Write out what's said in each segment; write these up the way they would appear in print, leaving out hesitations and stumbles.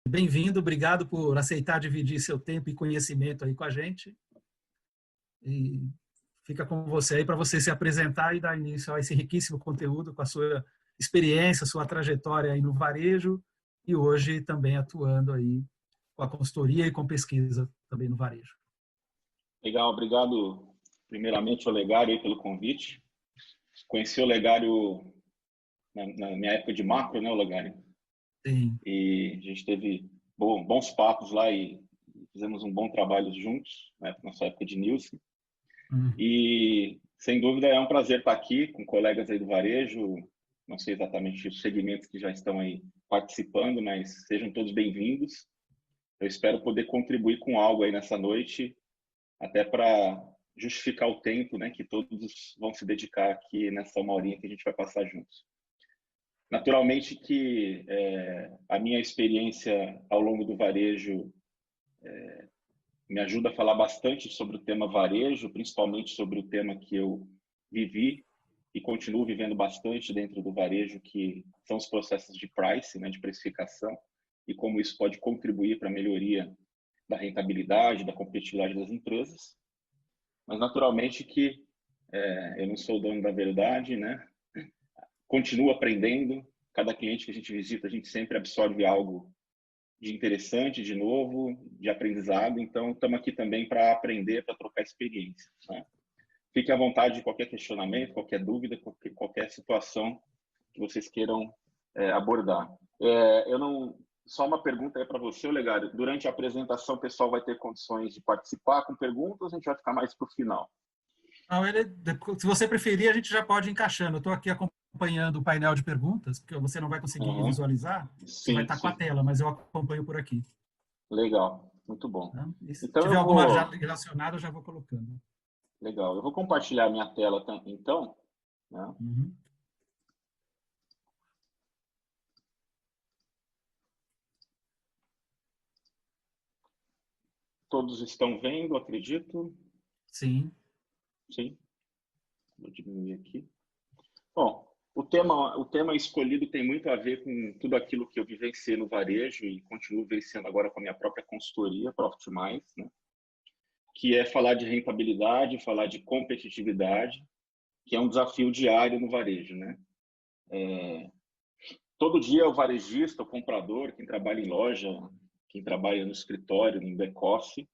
bem-vindo, obrigado por aceitar dividir seu tempo e conhecimento aí com a gente. E fica com você aí para você se apresentar e dar início a esse riquíssimo conteúdo com a sua experiência, sua trajetória aí no varejo e hoje também atuando aí com a consultoria e com pesquisa também no varejo. Legal, obrigado primeiramente ao Legário aí pelo convite. Conheci o Legário na minha época de macro, né, o Legário? Sim. E a gente teve bons papos lá e fizemos um bom trabalho juntos, né, na nossa época de Nielsen. E, sem dúvida, é um prazer estar aqui com colegas aí do varejo. Não sei exatamente os segmentos que já estão aí participando, mas sejam todos bem-vindos. Eu espero poder contribuir com algo aí nessa noite, até para justificar o tempo, né, que todos vão se dedicar aqui nessa uma horinha que a gente vai passar juntos. Naturalmente que a minha experiência ao longo do varejo me ajuda a falar bastante sobre o tema varejo, principalmente sobre o tema que eu vivi e continuo vivendo bastante dentro do varejo, que são os processos de price, né, de precificação, e como isso pode contribuir para a melhoria da rentabilidade, da competitividade das empresas. Mas, naturalmente, que eu não sou o dono da verdade, né? Continuo aprendendo. Cada cliente que a gente visita, a gente sempre absorve algo de interessante, de novo, de aprendizado. Então, estamos aqui também para aprender, para trocar experiência, né? Fique à vontade de qualquer questionamento, qualquer dúvida, qualquer situação que vocês queiram abordar. Só uma pergunta aí para você, Legário. Durante a apresentação, o pessoal vai ter condições de participar com perguntas ou a gente vai ficar mais para o final? Não, se você preferir, a gente já pode ir encaixando. Eu estou aqui acompanhando o painel de perguntas, porque você não vai conseguir visualizar, você vai estar com a tela, mas eu acompanho por aqui. Legal, muito bom. Tá? E se Então, tiver alguma já relacionada, eu já vou colocando. Legal, eu vou compartilhar a minha tela então, né? Todos estão vendo, acredito? Sim. Sim. Vou diminuir aqui. Bom, o tema escolhido tem muito a ver com tudo aquilo que eu vivenciei no varejo e continuo vivenciando agora com a minha própria consultoria, Profit Mais, né? Que é falar de rentabilidade, falar de competitividade, que é um desafio diário no varejo, né? Todo dia o varejista, o comprador, quem trabalha em loja, quem trabalha no escritório, no back-office,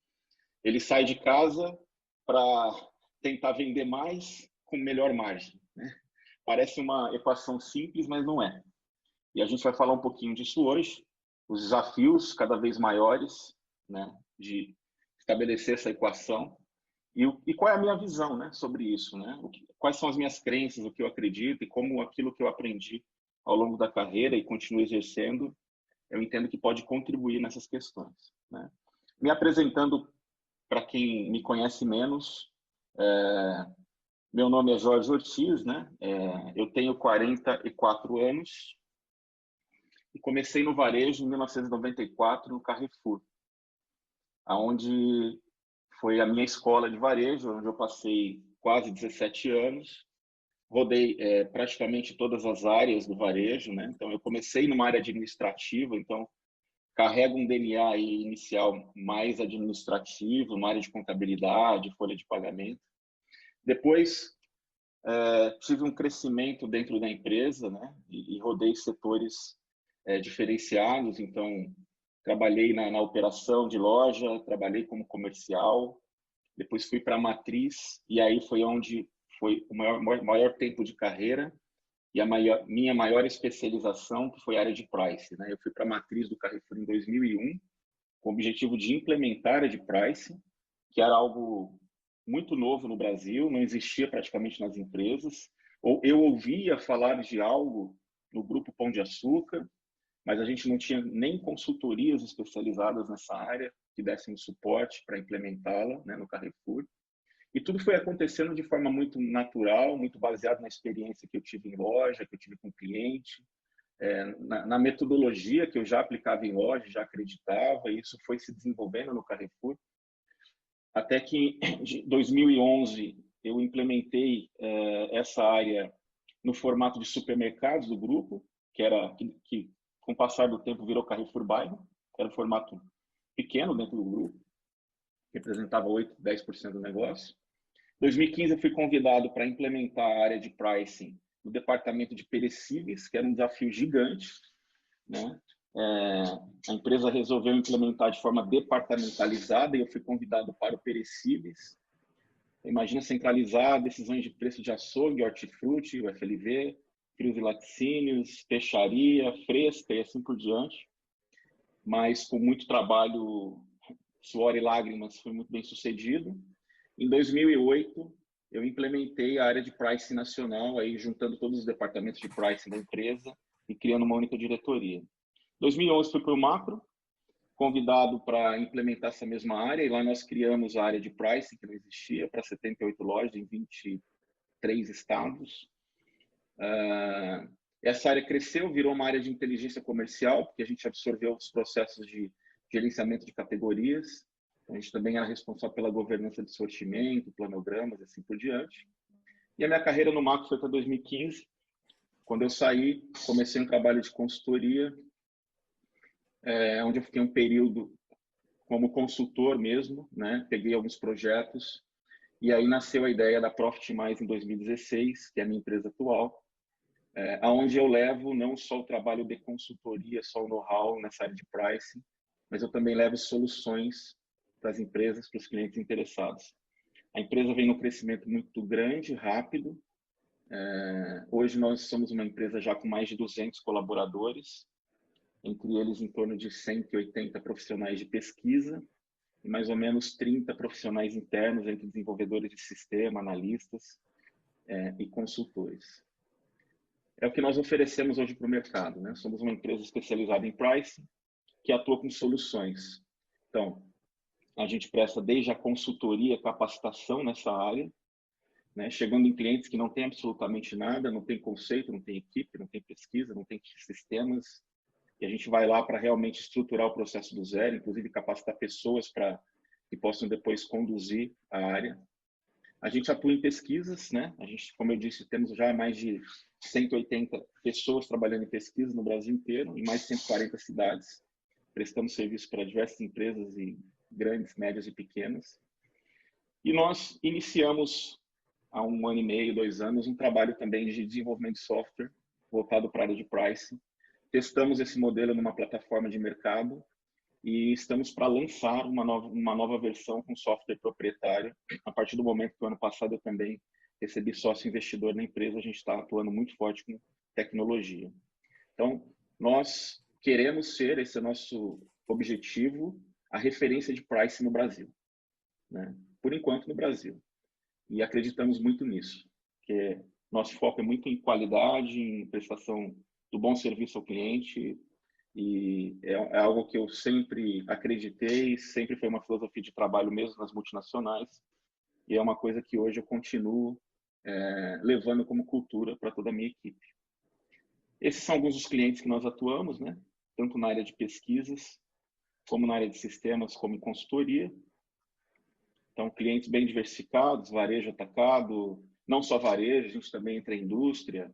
ele sai de casa para tentar vender mais com melhor margem, né? Parece uma equação simples, mas não é. E a gente vai falar um pouquinho disso hoje, os desafios cada vez maiores, né, de estabelecer essa equação e qual é a minha visão, né, sobre isso, né? Quais são as minhas crenças, o que eu acredito e como aquilo que eu aprendi ao longo da carreira e continuo exercendo, eu entendo que pode contribuir nessas questões, né? Me apresentando para quem me conhece menos, meu nome é Jorge Ortiz, né? Eu tenho 44 anos e comecei no varejo em 1994 no Carrefour, aonde foi a minha escola de varejo, onde eu passei quase 17 anos. Rodei praticamente todas as áreas do varejo, né? Então, eu comecei numa área administrativa, então carrego um DNA aí inicial mais administrativo, uma área de contabilidade, folha de pagamento. Depois, tive um crescimento dentro da empresa, né? E rodei setores diferenciados, então trabalhei na operação de loja, trabalhei como comercial, depois fui para a matriz e aí foi onde foi o maior tempo de carreira e minha maior especialização, que foi a área de price, né? Eu fui para a matriz do Carrefour em 2001, com o objetivo de implementar a de price, que era algo muito novo no Brasil, não existia praticamente nas empresas. Ou eu ouvia falar de algo no grupo Pão de Açúcar, mas a gente não tinha nem consultorias especializadas nessa área que dessem suporte para implementá-la, né, no Carrefour. E tudo foi acontecendo de forma muito natural, muito baseado na experiência que eu tive em loja, que eu tive com cliente, na metodologia que eu já aplicava em loja, já acreditava, e isso foi se desenvolvendo no Carrefour. Até que em 2011 eu implementei essa área no formato de supermercados do grupo, que com o passar do tempo virou Carrefour Bairro, era um formato pequeno dentro do grupo, representava 8, 10% do negócio. Em 2015, eu fui convidado para implementar a área de pricing no departamento de perecíveis, que era um desafio gigante, né? A empresa resolveu implementar de forma departamentalizada e eu fui convidado para o perecíveis. Imagina centralizar decisões de preço de açougue, hortifruti, o FLV, frios e laticínios, peixaria, fresca e assim por diante. Mas com muito trabalho, suor e lágrimas, foi muito bem sucedido. Em 2008, eu implementei a área de pricing nacional, aí juntando todos os departamentos de pricing da empresa e criando uma única diretoria. Em 2011 fui para o macro, convidado para implementar essa mesma área, e lá nós criamos a área de pricing, que não existia, para 78 lojas em 23 estados. Essa área cresceu, virou uma área de inteligência comercial, porque a gente absorveu os processos de gerenciamento de categorias. A gente também era responsável pela governança de sortimento, planogramas e assim por diante. E a minha carreira no macro foi até 2015. Quando eu saí, comecei um trabalho de consultoria, onde eu fiquei um período como consultor mesmo, né? Peguei alguns projetos e aí nasceu a ideia da Profit Mais em 2016, que é a minha empresa atual, aonde eu levo não só o trabalho de consultoria, só o know-how nessa área de pricing, mas eu também levo soluções para as empresas, para os clientes interessados. A empresa vem num crescimento muito grande, rápido. Hoje nós somos uma empresa já com mais de 200 colaboradores, entre eles em torno de 180 profissionais de pesquisa e mais ou menos 30 profissionais internos, entre desenvolvedores de sistema, analistas e consultores. É o que nós oferecemos hoje para o mercado, né? Somos uma empresa especializada em pricing, que atua com soluções. Então, a gente presta desde a consultoria, capacitação nessa área, né? Chegando em clientes que não têm absolutamente nada, não tem conceito, não tem equipe, não tem pesquisa, não tem sistemas, e a gente vai lá para realmente estruturar o processo do zero, inclusive capacitar pessoas para que possam depois conduzir a área. A gente atua em pesquisas, né? A gente, como eu disse, temos já mais de 180 pessoas trabalhando em pesquisa no Brasil inteiro, em mais de 140 cidades. Prestamos serviço para diversas empresas, e grandes, médias e pequenas. E nós iniciamos, há 1 ano e meio, 2 anos, um trabalho também de desenvolvimento de software voltado para a área de pricing. Testamos esse modelo numa plataforma de mercado e estamos para lançar uma nova versão com software proprietário. A partir do momento que o ano passado eu também recebi sócio investidor na empresa, a gente está atuando muito forte com tecnologia. Então, nós queremos ser, esse é o nosso objetivo, a referência de pricing no Brasil, né? Por enquanto no Brasil. E acreditamos muito nisso, porque nosso foco é muito em qualidade, em prestação do bom serviço ao cliente, e é algo que eu sempre acreditei, sempre foi uma filosofia de trabalho mesmo nas multinacionais, e é uma coisa que hoje eu continuo levando como cultura para toda a minha equipe. Esses são alguns dos clientes que nós atuamos, né? Tanto na área de pesquisas, como na área de sistemas, como em consultoria. Então, clientes bem diversificados, varejo atacado, não só varejo, a gente também entra em indústrias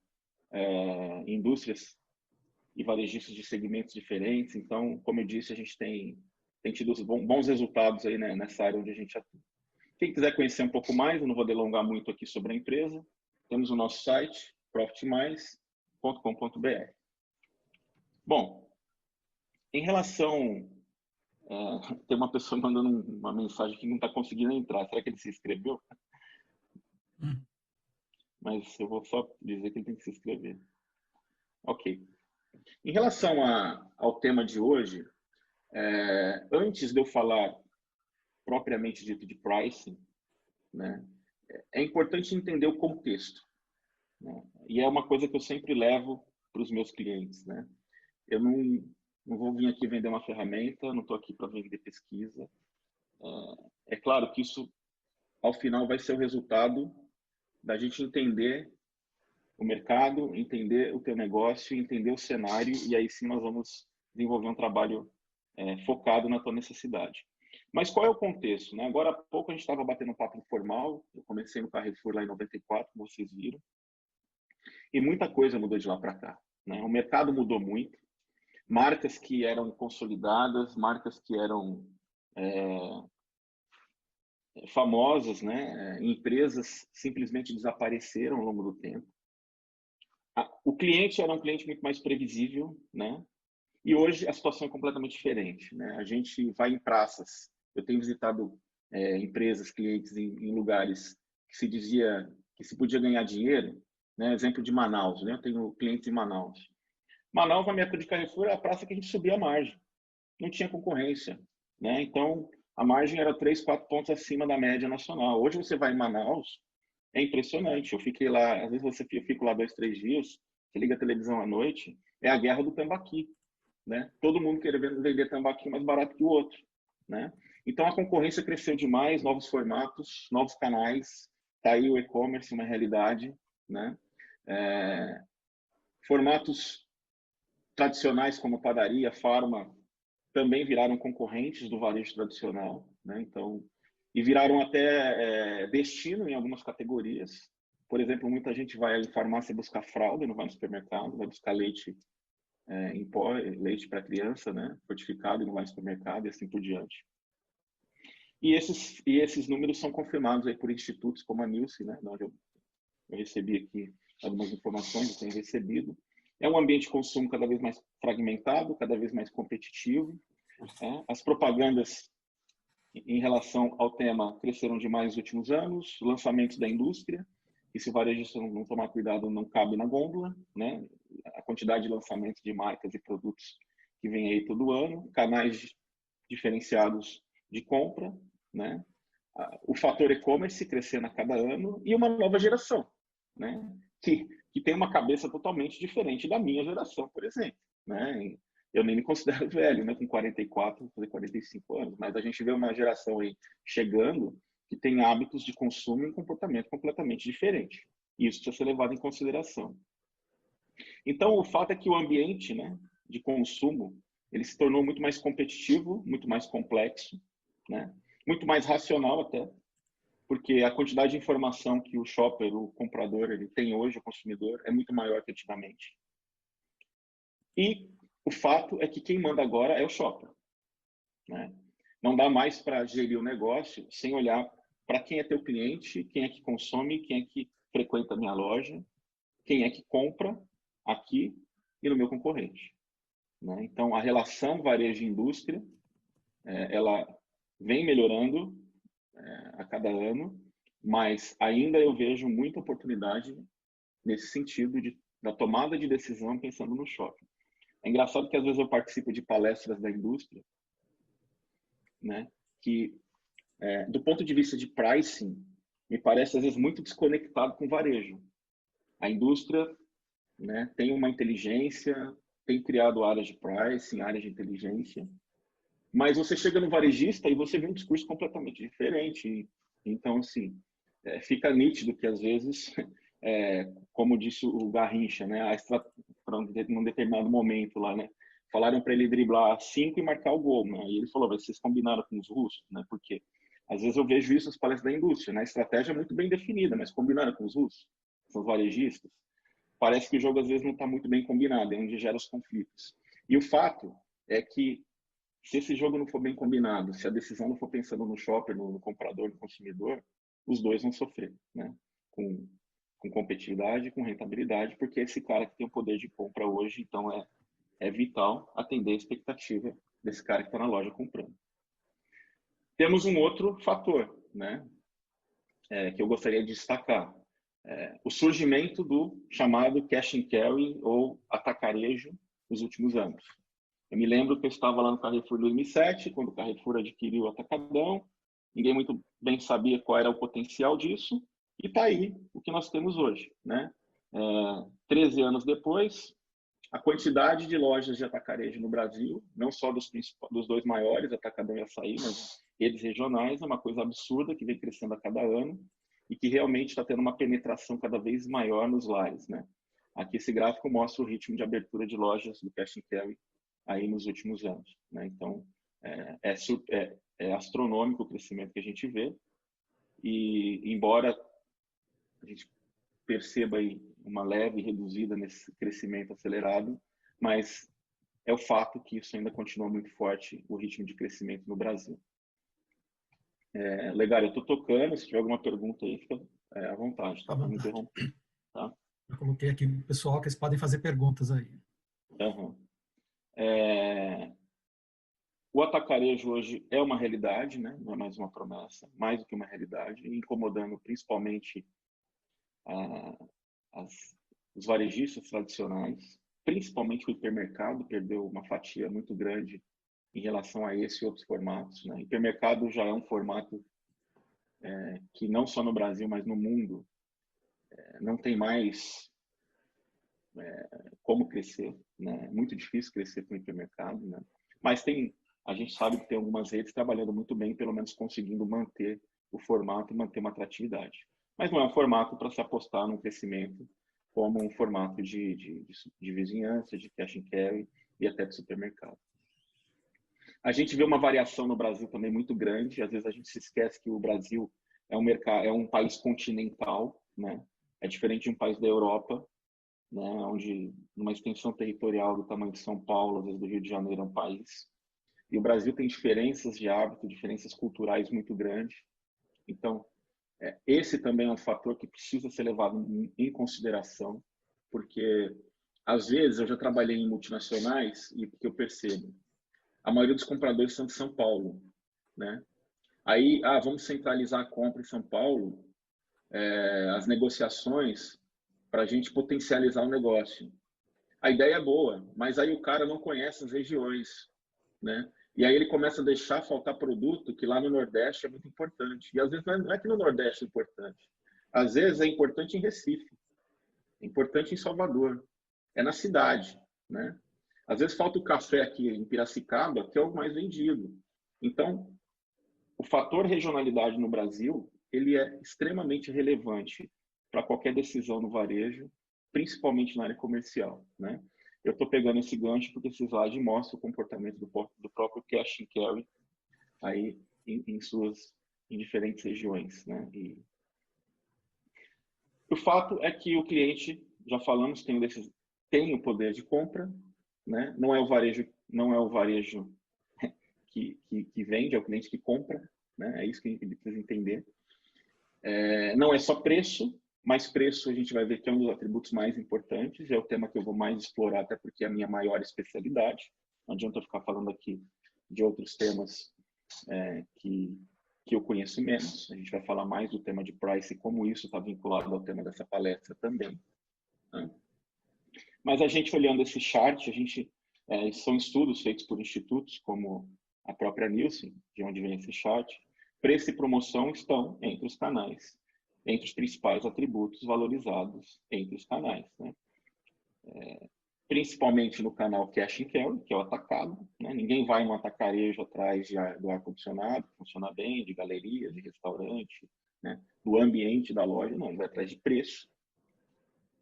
e varejistas de segmentos diferentes. Então, como eu disse, a gente tem tido bons resultados aí, né, nessa área onde a gente atua. Quem quiser conhecer um pouco mais, eu não vou delongar muito aqui sobre a empresa, temos o nosso site, profitmais.com.br. Bom, em relação... tem uma pessoa mandando uma mensagem que não está conseguindo entrar. Será que ele se inscreveu? Mas eu vou só dizer que ele tem que se inscrever. Ok. Em relação ao tema de hoje, antes de eu falar propriamente dito de pricing, né, é importante entender o contexto, né? E é uma coisa que eu sempre levo para os meus clientes, né? Eu não vou vir aqui vender uma ferramenta, não estou aqui para vender pesquisa. É claro que isso, ao final, vai ser o resultado da gente entender o mercado, entender o teu negócio, entender o cenário, e aí sim nós vamos desenvolver um trabalho focado na tua necessidade. Mas qual é o contexto, né? Agora há pouco a gente estava batendo um papo informal, eu comecei no Carrefour lá em 94, como vocês viram, e muita coisa mudou de lá para cá, né? O mercado mudou muito, marcas que eram consolidadas, marcas que eram famosas, né? Empresas simplesmente desapareceram ao longo do tempo. O cliente era um cliente muito mais previsível, né? E hoje a situação é completamente diferente, né? A gente vai em praças. Eu tenho visitado empresas, clientes em lugares que se dizia que se podia ganhar dinheiro, né? Exemplo de Manaus, né? Eu tenho clientes em Manaus. Manaus, na minha época de Carrefour, era a praça que a gente subia a margem. Não tinha concorrência, né? Então, a margem era 3, 4 pontos acima da média nacional. Hoje você vai em Manaus, é impressionante. Eu fiquei lá, às vezes eu fico lá 2, 3 dias, você liga a televisão à noite, é a guerra do tambaqui, né? Todo mundo querendo vender tambaqui mais barato que o outro, né? Então a concorrência cresceu demais, novos formatos, novos canais, tá aí o e-commerce uma realidade, né? Formatos tradicionais como padaria, farma, também viraram concorrentes do varejo tradicional, né? Então, e viraram até destino em algumas categorias. Por exemplo, muita gente vai em farmácia buscar fralda, não vai no supermercado, vai buscar leite em pó, leite para criança, né? Fortificado, e não vai no supermercado e assim por diante. E esses números são confirmados aí por institutos como a Nielsen, né? Onde eu recebi aqui algumas informações, eu tenho recebido. É um ambiente de consumo cada vez mais fragmentado, cada vez mais competitivo. As propagandas em relação ao tema cresceram demais nos últimos anos, lançamentos da indústria, e se o varejista não tomar cuidado, não cabe na gôndola, né? A quantidade de lançamentos de marcas e produtos que vem aí todo ano, canais diferenciados de compra, né? O fator e-commerce crescendo a cada ano e uma nova geração, né? Que tem uma cabeça totalmente diferente da minha geração, por exemplo, né? Eu nem me considero velho, né? Com 44, vou fazer 45 anos, mas a gente vê uma geração aí chegando que tem hábitos de consumo e um comportamento completamente diferente. E isso precisa ser levado em consideração. Então, o fato é que o ambiente, né, de consumo, ele se tornou muito mais competitivo, muito mais complexo, né? Muito mais racional até, porque a quantidade de informação que o shopper, o comprador, ele tem hoje, o consumidor, é muito maior que antigamente. E o fato é que quem manda agora é o shopper, né? Não dá mais para gerir o negócio sem olhar para quem é teu cliente, quem é que consome, quem é que frequenta a minha loja, quem é que compra aqui e no meu concorrente, né? Então, a relação varejo-indústria, ela vem melhorando a cada ano, mas ainda eu vejo muita oportunidade nesse sentido da tomada de decisão pensando no shopping. É engraçado que às vezes eu participo de palestras da indústria, né, que do ponto de vista de pricing, me parece às vezes muito desconectado com o varejo. A indústria, né, tem uma inteligência, tem criado áreas de pricing, áreas de inteligência, mas você chega no varejista e você vê um discurso completamente diferente. Então, assim, fica nítido que às vezes, como disse o Garrincha, né, num determinado momento lá, né, falaram para ele driblar 5 e marcar o gol, né? E ele falou: vocês combinaram com os russos, né? Porque às vezes eu vejo isso nas palestras da indústria, né? A estratégia é muito bem definida, mas combinaram com os russos, são os varejistas. Parece que o jogo às vezes não está muito bem combinado, é onde gera os conflitos. E o fato é que se esse jogo não for bem combinado, se a decisão não for pensando no shopper, no comprador, no consumidor, os dois vão sofrer, né? Com competitividade, com rentabilidade, porque é esse cara que tem o poder de compra hoje, então é vital atender a expectativa desse cara que está na loja comprando. Temos um outro fator, né? Que eu gostaria de destacar. O surgimento do chamado cash and carry ou atacarejo nos últimos anos. Eu me lembro que eu estava lá no Carrefour em 2007, quando o Carrefour adquiriu o Atacadão. Ninguém muito bem sabia qual era o potencial disso. E está aí o que nós temos hoje, né? 13 anos depois, a quantidade de lojas de atacarejo no Brasil, não só dos dois maiores, Atacadão e Açaí, mas redes regionais, é uma coisa absurda que vem crescendo a cada ano e que realmente está tendo uma penetração cada vez maior nos lares, né? Aqui esse gráfico mostra o ritmo de abertura de lojas do cash and carry aí nos últimos anos, né? Então, é astronômico o crescimento que a gente vê e, embora a gente perceba aí uma leve reduzida nesse crescimento acelerado, mas é o fato que isso ainda continua muito forte, o ritmo de crescimento no Brasil. Legal, eu estou tocando, se tiver alguma pergunta aí, fica à vontade, tá? Não me interromper, tá? Eu coloquei aqui o pessoal que eles podem fazer perguntas aí. Uhum. O atacarejo hoje é uma realidade, né? Não é mais uma promessa, mais do que uma realidade, incomodando principalmente os varejistas tradicionais, principalmente o hipermercado, perdeu uma fatia muito grande em relação a esse e outros formatos, né? Hipermercado já é um formato que não só no Brasil, mas no mundo, não tem mais como crescer, né? É muito difícil crescer com o hipermercado, né? Mas a gente sabe que tem algumas redes trabalhando muito bem, pelo menos conseguindo manter o formato e manter uma atratividade. Mas não é um formato para se apostar num crescimento como um formato de vizinhança, de cash and carry e até de supermercado. A gente vê uma variação no Brasil também muito grande. Às vezes a gente se esquece que o Brasil é um país continental, né? É diferente de um país da Europa, né? Onde uma extensão territorial do tamanho de São Paulo, às vezes do Rio de Janeiro, é um país. E o Brasil tem diferenças de hábito, diferenças culturais muito grandes. Então, esse também é um fator que precisa ser levado em consideração, porque às vezes eu já trabalhei em multinacionais e que eu percebo, a maioria dos compradores são de São Paulo, né? Aí, vamos centralizar a compra em São Paulo, as negociações para a gente potencializar o negócio. A ideia é boa, mas aí o cara não conhece as regiões, né? E aí ele começa a deixar faltar produto que lá no Nordeste é muito importante. E às vezes não é que no Nordeste é importante. Às vezes é importante em Recife, é importante em Salvador, é na cidade, né? Às vezes falta o café aqui em Piracicaba, que é o mais vendido. Então, o fator regionalidade no Brasil, ele é extremamente relevante para qualquer decisão no varejo, principalmente na área comercial, né? Eu estou pegando esse gancho porque esse slide mostra o comportamento do próprio cash and carry aí em diferentes regiões, né? E o fato é que o cliente, já falamos, tem o poder de compra, né? Não é o varejo que vende, é o cliente que compra, né? É isso que ele precisa entender. Não é só preço, mas preço a gente vai ver que é um dos atributos mais importantes, é o tema que eu vou mais explorar, até porque é a minha maior especialidade. Não adianta eu ficar falando aqui de outros temas que eu conheço menos. A gente vai falar mais do tema de price e como isso está vinculado ao tema dessa palestra também, né? Mas a gente olhando esse chart, são estudos feitos por institutos como a própria Nielsen, de onde vem esse chart. Preço e promoção estão entre os canais, entre os principais atributos valorizados entre os canais, né? Principalmente no canal Cash and Carry, que é o atacado, né? Ninguém vai no atacarejo atrás do ar-condicionado, que funciona bem, de galeria, de restaurante, né? Do ambiente da loja, não, ele vai atrás de preço,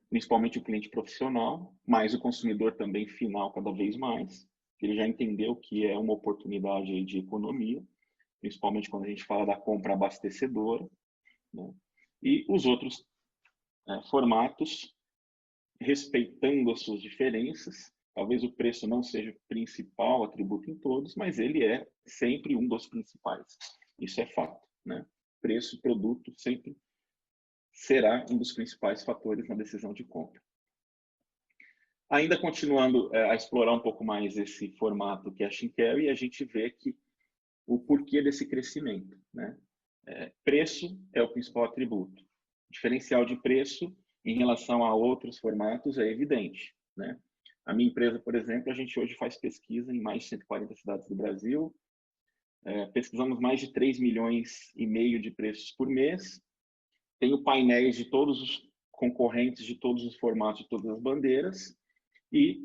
principalmente o cliente profissional, mas o consumidor também final cada vez mais. Ele já entendeu que é uma oportunidade aí de economia, principalmente quando a gente fala da compra abastecedora, né? E os outros formatos, respeitando as suas diferenças. Talvez o preço não seja o principal atributo em todos, mas ele é sempre um dos principais. Isso é fato, né? Preço e produto sempre será um dos principais fatores na decisão de compra. Ainda continuando a explorar um pouco mais esse formato cash and carry, a gente vê que o porquê desse crescimento, né? Preço é o principal atributo. O diferencial de preço em relação a outros formatos é evidente, né? A minha empresa, por exemplo, a gente hoje faz pesquisa em mais de 140 cidades do Brasil, pesquisamos mais de 3,5 milhões de preços por mês, tenho painéis de todos os concorrentes, de todos os formatos, de todas as bandeiras, e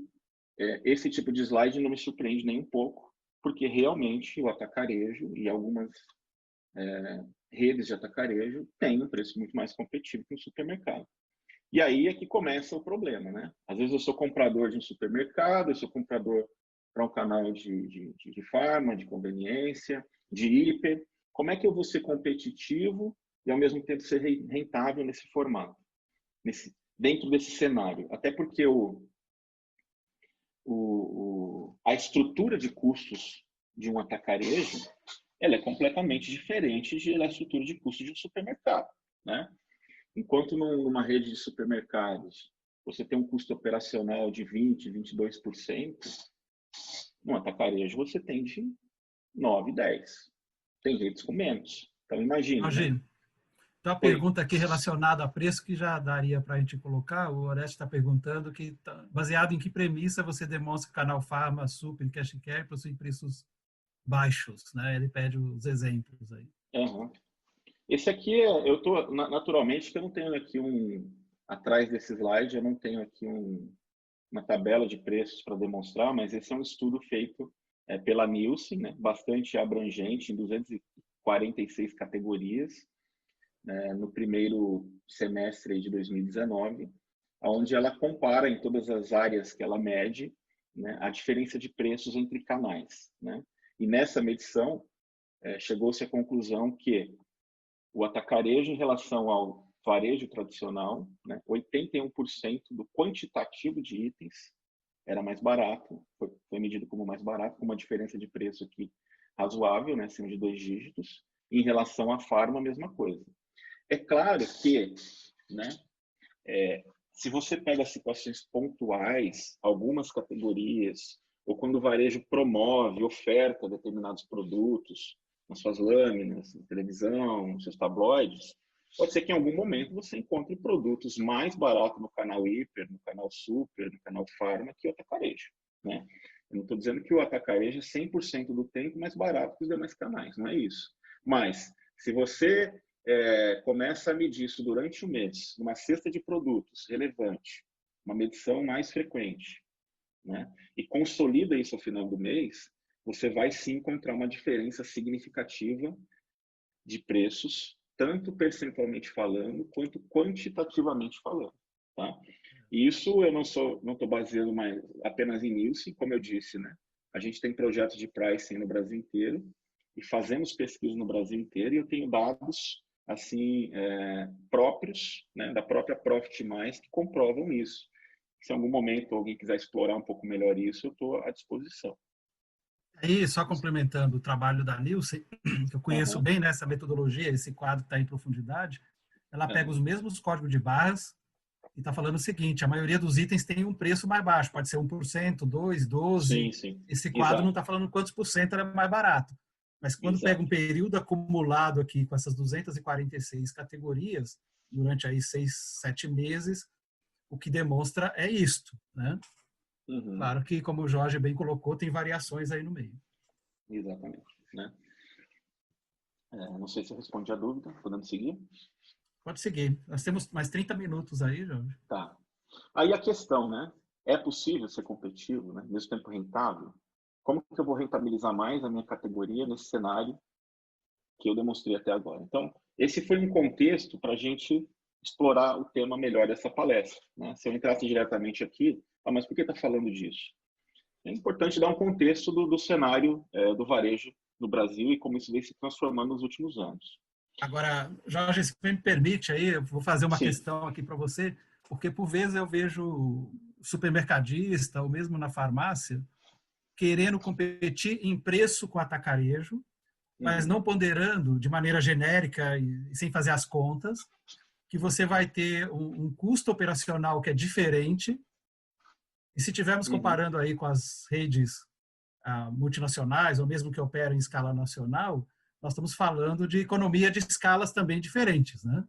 esse tipo de slide não me surpreende nem um pouco, porque realmente o atacarejo e algumas redes de atacarejo têm um preço muito mais competitivo que o supermercado. E aí é que começa o problema, né? Às vezes eu sou comprador de um supermercado, eu sou comprador para um canal de farma, de conveniência, de hiper. Como é que eu vou ser competitivo e ao mesmo tempo ser rentável nesse formato, dentro desse cenário? Até porque a estrutura de custos de um atacarejo, ela é completamente diferente da estrutura de custos de um supermercado, né? Enquanto numa rede de supermercados você tem um custo operacional de 20%, 22%, no atacarejo você tem de 9%, 10%. Tem redes com menos. Então, imagina, Imagina. né? Então, a pergunta aqui relacionada a preço que já daria para a gente colocar, o Oreste está perguntando que, baseado em que premissa você demonstra que o canal Farma, Super e Cash Care possuem preços baixos, né? Ele pede os exemplos aí. Uhum. Esse aqui, eu tô naturalmente que eu não tenho aqui atrás desse slide, eu não tenho aqui uma tabela de preços para demonstrar, mas esse é um estudo feito pela Nielsen, né? Bastante abrangente, em 246 categorias, no primeiro semestre de 2019, onde ela compara em todas as áreas que ela mede, né, a diferença de preços entre canais, né? E nessa medição chegou-se à conclusão que o atacarejo em relação ao varejo tradicional, né, 81% do quantitativo de itens era mais barato, foi medido como mais barato, com uma diferença de preço aqui razoável, né, acima de 2 dígitos. Em relação à farma, a mesma coisa. É claro que, né, se você pega situações pontuais, algumas categorias, ou quando o varejo promove, oferta determinados produtos nas suas lâminas, na televisão, nos seus tabloides, pode ser que em algum momento você encontre produtos mais baratos no canal hiper, no canal super, no canal farma, que o atacarejo, né? Eu não estou dizendo que o atacarejo é 100% do tempo mais barato que os demais canais, não é isso. Mas, se você começa a medir isso durante o mês, uma cesta de produtos relevante, uma medição mais frequente, né? E consolida isso ao final do mês, você vai sim encontrar uma diferença significativa de preços, tanto percentualmente falando, quanto quantitativamente falando, tá? E isso eu não estou baseando mais apenas em Nielsen, como eu disse, né? A gente tem projetos de pricing no Brasil inteiro e fazemos pesquisa no Brasil inteiro, e eu tenho dados assim próprios, né, da própria Profit Mais, que comprovam isso. Se em algum momento alguém quiser explorar um pouco melhor isso, eu estou à disposição. Aí, só complementando o trabalho da Nielsen, que eu conheço bem nessa metodologia, esse quadro está em profundidade, ela pega os mesmos códigos de barras e está falando o seguinte: a maioria dos itens tem um preço mais baixo, pode ser 1%, 2%, 12%. Sim. Esse quadro não está falando quantos por cento era mais barato. Mas quando pega um período acumulado aqui com essas 246 categorias, durante aí 6, 7 meses, o que demonstra é isto, né? Uhum. Claro que, como o Jorge bem colocou, tem variações aí no meio. Exatamente, né? Não sei se eu respondi a dúvida, podemos seguir? Pode seguir. Nós temos mais 30 minutos aí, Jorge. Tá. Aí a questão, né? É possível ser competitivo, né? Mesmo tempo rentável? Como que eu vou rentabilizar mais a minha categoria nesse cenário que eu demonstrei até agora? Então, esse foi um contexto para a gente explorar o tema melhor dessa palestra, né? Se eu entrasse diretamente aqui, mas por que está falando disso? É importante dar um contexto do cenário do varejo no Brasil e como isso vem se transformando nos últimos anos. Agora, Jorge, se me permite aí, eu vou fazer uma Sim. questão aqui para você, porque por vezes eu vejo supermercadista ou mesmo na farmácia querendo competir em preço com atacarejo, mas não ponderando de maneira genérica e sem fazer as contas, que você vai ter um custo operacional que é diferente. E se estivermos comparando aí com as redes multinacionais, ou mesmo que operam em escala nacional, nós estamos falando de economia de escalas também diferentes, né?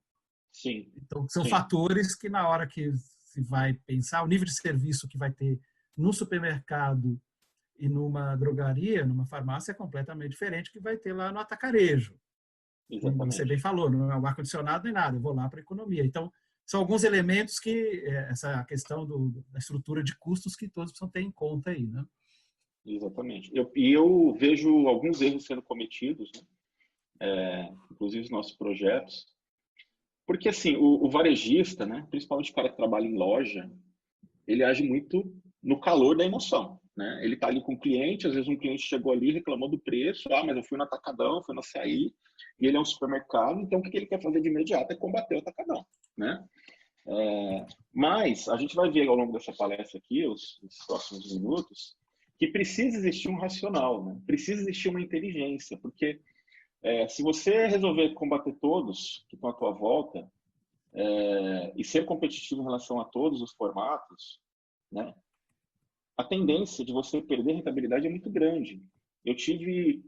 Sim. Então, são fatores que, na hora que se vai pensar, o nível de serviço que vai ter no supermercado e numa drogaria, numa farmácia, é completamente diferente do que vai ter lá no atacarejo. Como você bem falou, não é um ar-condicionado nem nada, eu vou lá para a economia. Então, são alguns elementos que, essa questão da estrutura de custos que todos precisam ter em conta aí, né? Exatamente. Eu vejo alguns erros sendo cometidos, né? Inclusive os nossos projetos, porque assim, o varejista, né, principalmente o cara que trabalha em loja, ele age muito no calor da emoção, né? Ele está ali com o cliente, às vezes um cliente chegou ali e reclamou do preço, mas eu fui no Atacadão, fui no Açaí, e ele é um supermercado, então o que ele quer fazer de imediato é combater o Atacadão, né? Mas a gente vai ver ao longo dessa palestra aqui, os próximos minutos, que precisa existir um racional, né? Precisa existir uma inteligência, porque se você resolver combater todos que estão à tua volta e ser competitivo em relação a todos os formatos, né? A tendência de você perder rentabilidade é muito grande. Eu tive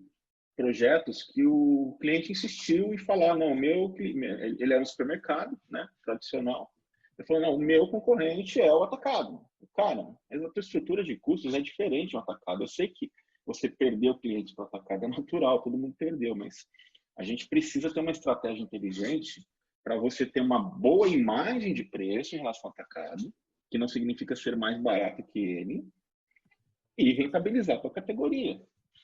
projetos que o cliente insistiu em falar, não, ele era um supermercado, né, tradicional. Ele falou, não, o meu concorrente é o atacado. Cara, mas a tua estrutura de custos é diferente do atacado. Eu sei que você perdeu clientes para o atacado, é natural, todo mundo perdeu, mas a gente precisa ter uma estratégia inteligente para você ter uma boa imagem de preço em relação ao atacado, que não significa ser mais barato que ele, e rentabilizar a tua categoria,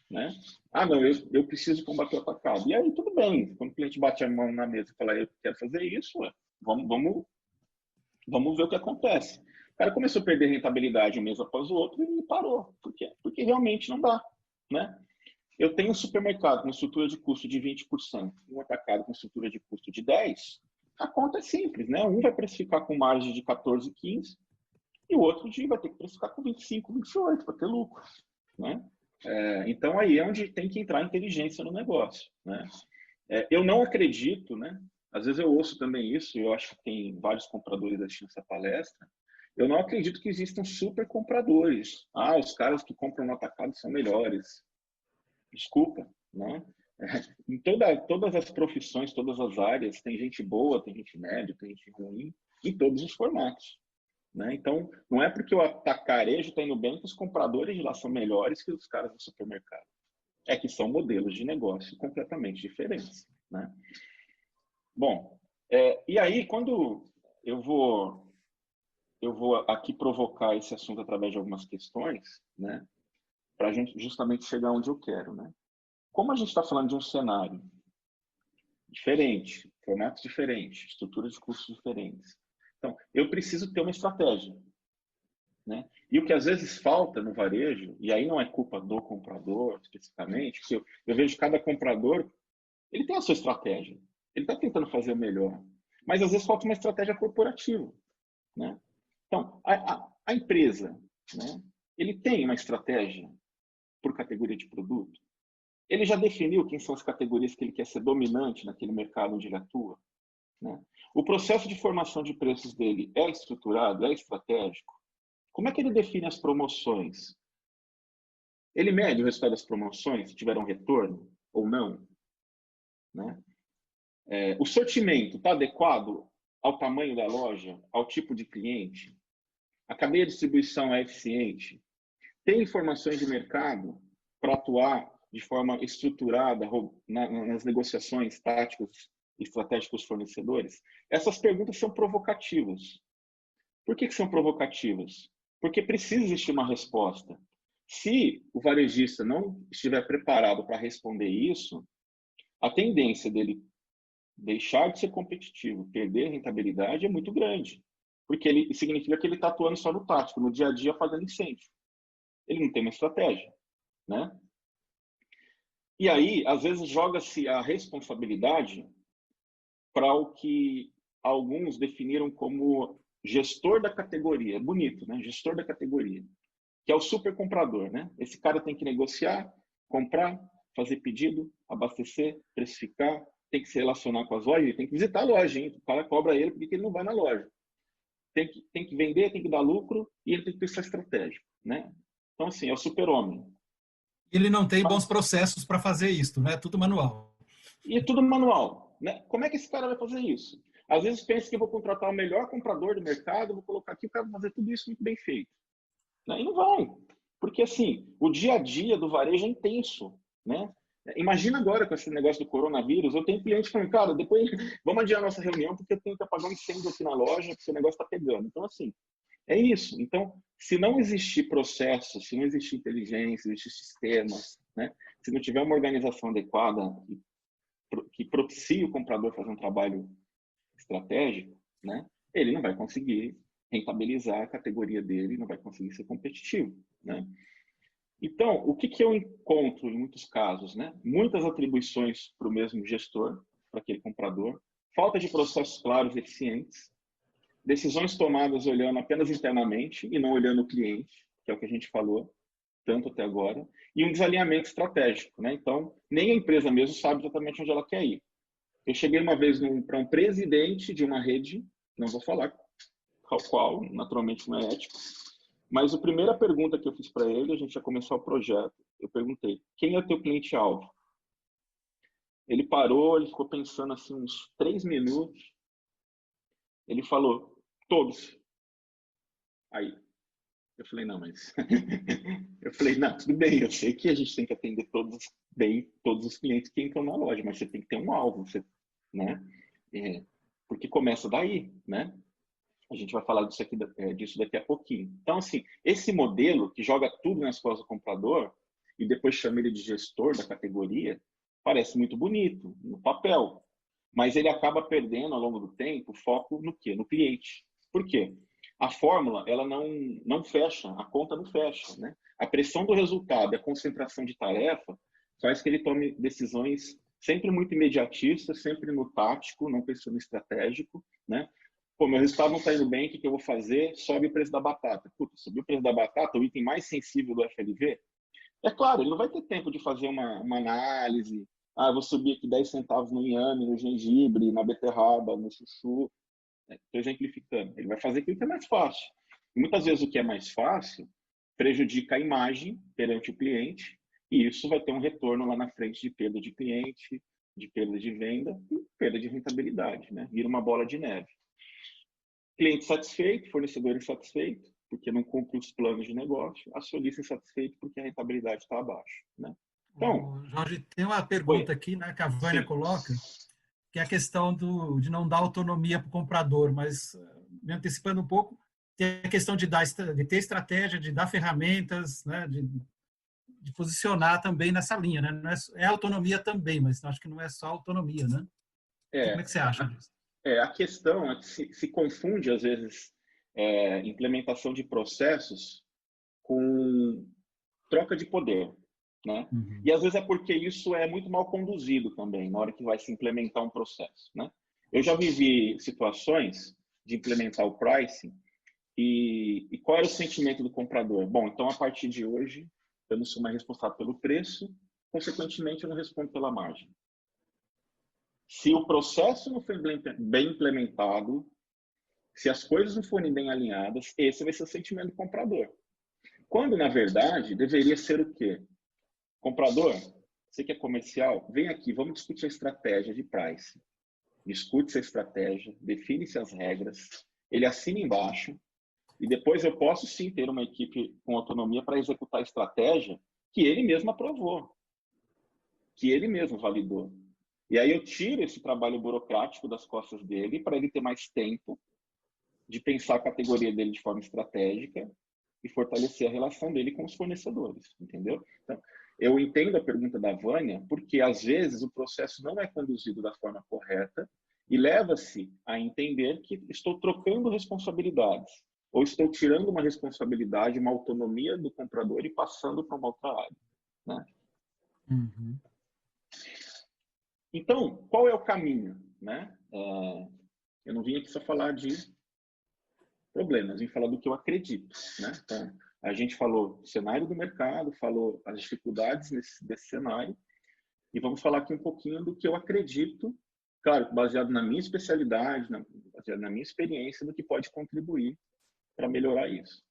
né? Ah, não, eu preciso combater o atacado. E aí, tudo bem. Quando o cliente bate a mão na mesa e fala, eu quero fazer isso, vamos ver o que acontece. O cara começou a perder rentabilidade um mês após o outro e parou. Por quê? Porque realmente não dá, né? Eu tenho um supermercado com estrutura de custo de 20%, um atacado com estrutura de custo de 10%, a conta é simples, né? Um vai precificar com margem de 14, 15, e o outro dia vai ter que precificar com 25, 28 para ter lucro, né? Então, aí é onde tem que entrar a inteligência no negócio, né? Eu não acredito, né? Às vezes eu ouço também isso, eu acho que tem vários compradores assistindo essa palestra, eu não acredito que existam super compradores. Ah, os caras que compram no atacado são melhores. Desculpa, né? Em todas as profissões, todas as áreas, tem gente boa, tem gente média, tem gente ruim, em todos os formatos, né? Então, não é porque o atacarejo está indo bem que os compradores de lá são melhores que os caras do supermercado. É que são modelos de negócio completamente diferentes, né? Bom, e aí, quando eu vou aqui provocar esse assunto através de algumas questões, né? Para a gente justamente chegar onde eu quero, né? Como a gente está falando de um cenário diferente, formatos diferentes, estruturas de custos diferentes, então, eu preciso ter uma estratégia, né? E o que às vezes falta no varejo, e aí não é culpa do comprador especificamente, porque eu vejo cada comprador, ele tem a sua estratégia, ele está tentando fazer o melhor, mas às vezes falta uma estratégia corporativa, né? Então, a empresa, né? Ele tem uma estratégia por categoria de produto, ele já definiu quem são as categorias que ele quer ser dominante naquele mercado onde ele atua, né? O processo de formação de preços dele é estruturado, é estratégico. Como é que ele define as promoções? Ele mede o resultado das promoções, se tiveram retorno ou não, né? O sortimento está adequado ao tamanho da loja, ao tipo de cliente? A cadeia de distribuição é eficiente? Tem informações de mercado para atuar de forma estruturada nas negociações táticas e estratégicas com os fornecedores? Essas perguntas são provocativas. Por que são provocativas? Porque precisa existir uma resposta. Se o varejista não estiver preparado para responder isso, a tendência dele deixar de ser competitivo, perder rentabilidade é muito grande. Porque significa que ele está atuando só no tático, no dia a dia fazendo incêndio. Ele não tem uma estratégia, né? E aí, às vezes, joga-se a responsabilidade para o que alguns definiram como gestor da categoria. É bonito, né? Gestor da categoria. Que é o super comprador, né? Esse cara tem que negociar, comprar, fazer pedido, abastecer, precificar, tem que se relacionar com as lojas, ele tem que visitar a loja, hein? O cara cobra ele porque ele não vai na loja. Tem que vender, tem que dar lucro e ele tem que pensar estratégico, né? Então, assim, é o super-homem. Ele não tem bons processos para fazer isso, né? Tudo manual. E é tudo manual, né? Como é que esse cara vai fazer isso? Às vezes pensa que eu vou contratar o melhor comprador do mercado, vou colocar aqui, o cara vai fazer tudo isso muito bem feito. E não vai. Porque, assim, o dia a dia do varejo é intenso, né? Imagina agora com esse negócio do coronavírus, eu tenho cliente falando, cara, depois vamos adiar a nossa reunião porque eu tenho que apagar um incêndio aqui na loja porque o negócio está pegando. Então, assim, é isso. Então, se não existir processo, se não existir inteligência, se existir sistemas, né? Se não tiver uma organização adequada que propicie o comprador fazer um trabalho estratégico, né? Ele não vai conseguir rentabilizar a categoria dele, não vai conseguir ser competitivo, né? Então, o que eu encontro em muitos casos, né? Muitas atribuições para o mesmo gestor, para aquele comprador, falta de processos claros e eficientes, decisões tomadas olhando apenas internamente e não olhando o cliente, que é o que a gente falou, tanto até agora, e um desalinhamento estratégico, né? Então, nem a empresa mesmo sabe exatamente onde ela quer ir. Eu cheguei uma vez para um presidente de uma rede, não vou falar qual, naturalmente não é ético, mas a primeira pergunta que eu fiz para ele, a gente ia começar o projeto, eu perguntei, quem é o teu cliente-alvo? Ele parou, ele ficou pensando assim uns 3 minutos, ele falou, todos. Aí, eu falei, não, mas... eu falei, não, tudo bem, eu sei que a gente tem que atender todos os clientes que entram na loja, mas você tem que ter um alvo, né? Porque começa daí, né? A gente vai falar disso daqui a pouquinho. Então, assim, esse modelo que joga tudo nas costas do comprador e depois chama ele de gestor da categoria, parece muito bonito no papel, mas ele acaba perdendo ao longo do tempo o foco no quê? No cliente. Por quê? A fórmula, ela não fecha, a conta não fecha, né? A pressão do resultado e a concentração de tarefa faz que ele tome decisões sempre muito imediatistas, sempre no tático, não pensando no estratégico, né? Pô, meu resultado não está indo bem, o que eu vou fazer? Sobe o preço da batata. Puta, subiu o preço da batata, o item mais sensível do FLV. É claro, ele não vai ter tempo de fazer uma análise. Ah, eu vou subir aqui 10 centavos no inhame, no gengibre, na beterraba, no chuchu. Estou exemplificando. Ele vai fazer aquilo que é mais fácil. E muitas vezes o que é mais fácil prejudica a imagem perante o cliente e isso vai ter um retorno lá na frente de perda de cliente, de perda de venda e perda de rentabilidade, né? Vira uma bola de neve. Cliente satisfeito, fornecedor insatisfeito, porque não cumpre os planos de negócio, acionista insatisfeito porque a rentabilidade está abaixo, né? Então, Jorge, tem uma pergunta aqui, né, que a Vânia coloca, que é a questão de não dar autonomia para o comprador, mas me antecipando um pouco, tem a questão de ter estratégia, de dar ferramentas, né, de posicionar também nessa linha, né? Não é autonomia também, mas acho que não é só autonomia, né? Como é que você acha disso? A questão é que se confunde, às vezes, implementação de processos com troca de poder, né? Uhum. E às vezes é porque isso é muito mal conduzido também, na hora que vai se implementar um processo, né? Eu já vivi situações de implementar o pricing e qual era o sentimento do comprador? Bom, então a partir de hoje eu não sou mais responsável pelo preço, consequentemente eu não respondo pela margem. Se o processo não for bem implementado, se as coisas não forem bem alinhadas, esse vai ser o sentimento do comprador. Quando, na verdade, deveria ser o quê? Comprador, você que é comercial, vem aqui, vamos discutir a estratégia de price. Discute essa estratégia, define-se as regras, ele assina embaixo, e depois eu posso sim ter uma equipe com autonomia para executar a estratégia que ele mesmo aprovou, que ele mesmo validou. E aí eu tiro esse trabalho burocrático das costas dele para ele ter mais tempo de pensar a categoria dele de forma estratégica e fortalecer a relação dele com os fornecedores, entendeu? Então, eu entendo a pergunta da Vânia, porque às vezes o processo não é conduzido da forma correta e leva-se a entender que estou trocando responsabilidades ou estou tirando uma responsabilidade, uma autonomia do comprador e passando para uma outra área, né? Uhum. Então, qual é o caminho, né? Eu não vim aqui só falar de problemas, vim falar do que eu acredito, né? Então, a gente falou do cenário do mercado, falou as dificuldades desse cenário, e vamos falar aqui um pouquinho do que eu acredito, claro, baseado na minha especialidade, baseado na minha experiência, do que pode contribuir para melhorar isso.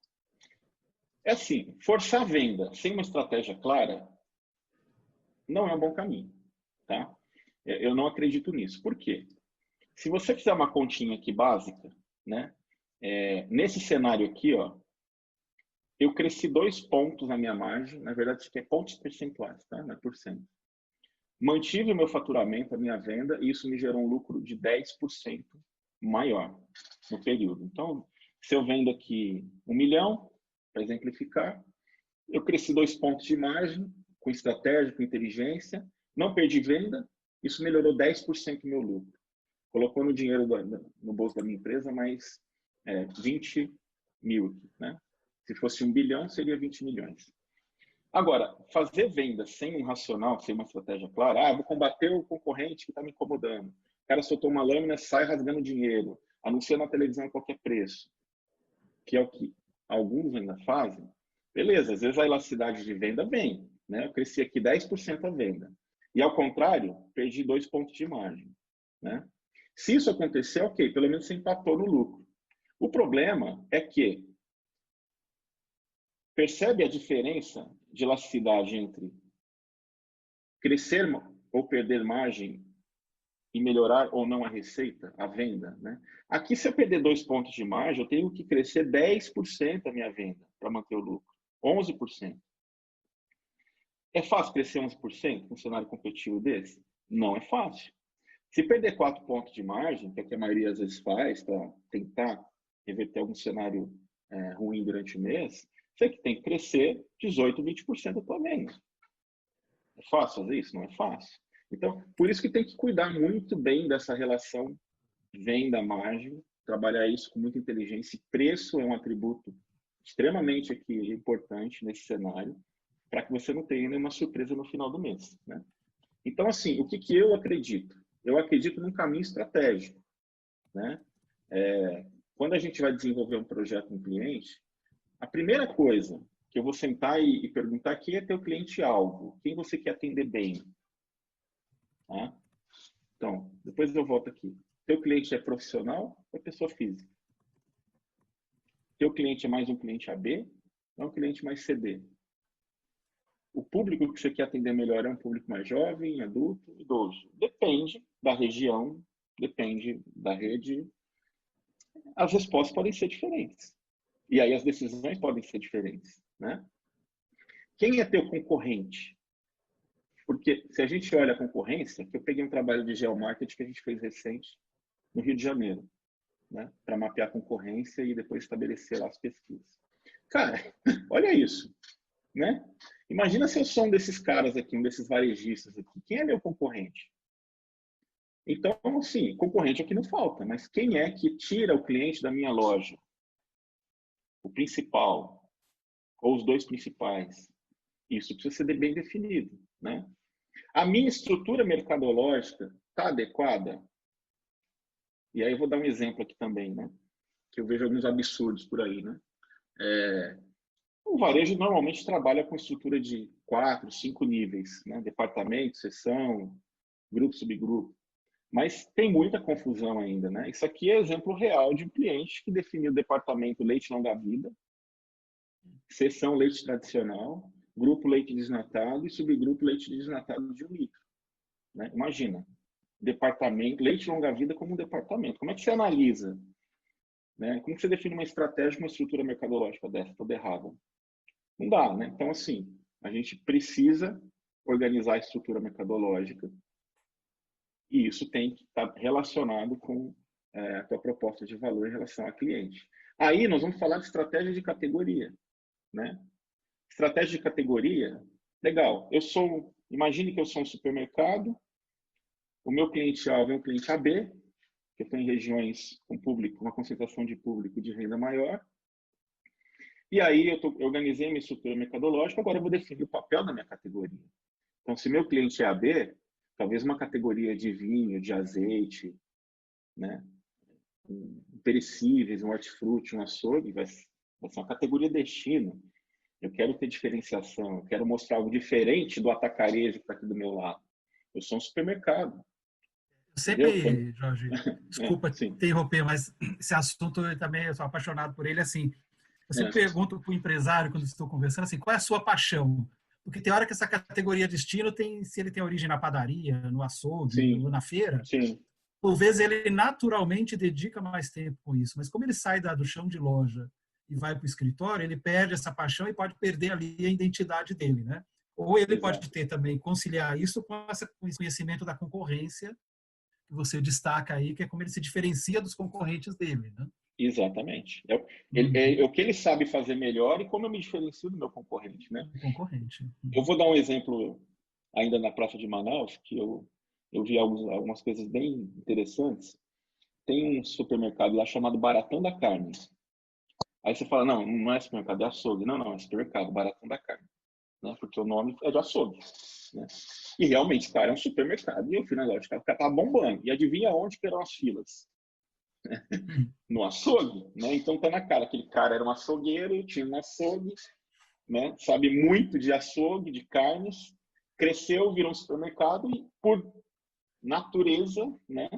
É assim, forçar a venda sem uma estratégia clara não é um bom caminho, tá? Eu não acredito nisso. Por quê? Se você fizer uma continha aqui básica, né? Nesse cenário aqui, ó, eu cresci 2 pontos na minha margem, na verdade isso aqui é pontos percentuais, tá? Não é por cento. Mantive o meu faturamento, a minha venda, e isso me gerou um lucro de 10% maior no período. Então, se eu vendo aqui 1 milhão, para exemplificar, eu cresci 2 pontos de margem, com estratégia, com inteligência, não perdi venda, isso melhorou 10% o meu lucro. Colocou no dinheiro no bolso da minha empresa, mais 20 mil, né? Se fosse 1 bilhão, seria 20 milhões. Agora, fazer venda sem um racional, sem uma estratégia clara, vou combater o concorrente que está me incomodando. O cara soltou uma lâmina, sai rasgando dinheiro, anuncia na televisão a qualquer preço, que é o que alguns ainda fazem. Beleza, às vezes a elasticidade de venda vem, né? Eu cresci aqui 10% a venda. E ao contrário, perdi 2 pontos de margem, né? Se isso acontecer, ok, pelo menos você empatou no lucro. O problema é que percebe a diferença de elasticidade entre crescer ou perder margem e melhorar ou não a receita, a venda, né? Aqui, se eu perder 2 pontos de margem, eu tenho que crescer 10% a minha venda para manter o lucro, 11%. É fácil crescer 11% num cenário competitivo desse? Não é fácil. Se perder 4 pontos de margem, que é o que a maioria às vezes faz para tentar reverter algum cenário ruim durante o mês, você tem que crescer 18, 20% da tua venda. É fácil fazer isso? Não é fácil. Então, por isso que tem que cuidar muito bem dessa relação venda-margem, trabalhar isso com muita inteligência. Preço é um atributo extremamente aqui importante nesse cenário, para que você não tenha nenhuma surpresa no final do mês, né? Então, assim, o que eu acredito? Eu acredito num caminho estratégico, né? Quando a gente vai desenvolver um projeto com um cliente, a primeira coisa que eu vou sentar e perguntar: quem é teu cliente-alvo? Quem você quer atender bem? Tá? Então, depois eu volto aqui. Teu cliente é profissional ou é pessoa física? Teu cliente é mais um cliente AB ou é um cliente mais CD? O público que você quer atender melhor é um público mais jovem, adulto, idoso? Depende da região, depende da rede. As respostas podem ser diferentes. E aí as decisões podem ser diferentes, né? Quem é teu concorrente? Porque se a gente olha a concorrência, que eu peguei um trabalho de geomarketing que a gente fez recente no Rio de Janeiro, né? Para mapear a concorrência e depois estabelecer lá as pesquisas. Cara, olha isso, né? Imagina se eu sou um desses caras aqui, um desses varejistas aqui. Quem é meu concorrente? Então, sim, concorrente aqui não falta, mas quem é que tira o cliente da minha loja? O principal, ou os dois principais? Isso precisa ser bem definido, né? A minha estrutura mercadológica está adequada? E aí eu vou dar um exemplo aqui também, né? Que eu vejo alguns absurdos por aí, né? O varejo normalmente trabalha com estrutura de 4, 5 níveis, né? Departamento, seção, grupo, subgrupo. Mas tem muita confusão ainda, né? Isso aqui é exemplo real de um cliente que definiu o departamento leite longa-vida, seção leite tradicional, grupo leite desnatado e subgrupo leite desnatado de 1 litro. Né? Imagina, departamento, leite longa-vida como um departamento. Como é que você analisa? Né? Como que você define uma estratégia, uma estrutura mercadológica dessa, toda errada? Não dá, né? Então, assim, a gente precisa organizar a estrutura mercadológica e isso tem que estar relacionado com a tua proposta de valor em relação ao cliente. Aí nós vamos falar de estratégia de categoria, né? Estratégia de categoria, legal. Imagine que eu sou um supermercado, o meu cliente-alvo é um cliente AB, que eu estou em regiões com público, uma concentração de público de renda maior. E aí eu organizei minha estrutura mercadológica, agora eu vou definir o papel da minha categoria. Então, se meu cliente é AB, talvez uma categoria de vinho, de azeite, né? Perecíveis, um hortifruti, um açougue, vai ser uma categoria destino. Eu quero ter diferenciação, eu quero mostrar algo diferente do atacarejo que está aqui do meu lado. Eu sou um supermercado. Eu sempre, Jorge, desculpa te interromper, mas esse assunto eu também sou apaixonado por ele. Assim, eu sempre pergunto para o empresário, quando estou conversando, assim, qual é a sua paixão? Porque tem hora que essa categoria destino se ele tem origem na padaria, no açougue, ou na feira, talvez ele naturalmente dedica mais tempo com isso. Mas como ele sai do chão de loja e vai para o escritório, ele perde essa paixão e pode perder ali a identidade dele, né? Ou ele pode ter também, conciliar isso com esse conhecimento da concorrência, que você destaca aí, que é como ele se diferencia dos concorrentes dele, né? Exatamente. É o que ele sabe fazer melhor e como eu me diferencio do meu concorrente, né? Concorrente. Eu vou dar um exemplo ainda na Praça de Manaus, que eu vi algumas coisas bem interessantes. Tem um supermercado lá chamado Baratão da Carne. Aí você fala, não é supermercado, é açougue. Não, é supermercado, Baratão da Carne. Né? Porque o nome é de açougue. Né? E realmente, cara, é um supermercado. E eu fui na loja, o cara tava bombando. E adivinha onde que eram as filas? No açougue. Né? Então tá na cara, aquele cara era um açougueiro, tinha um açougue, né? Sabe muito de açougue, de carnes, cresceu, virou um supermercado e, por natureza, né?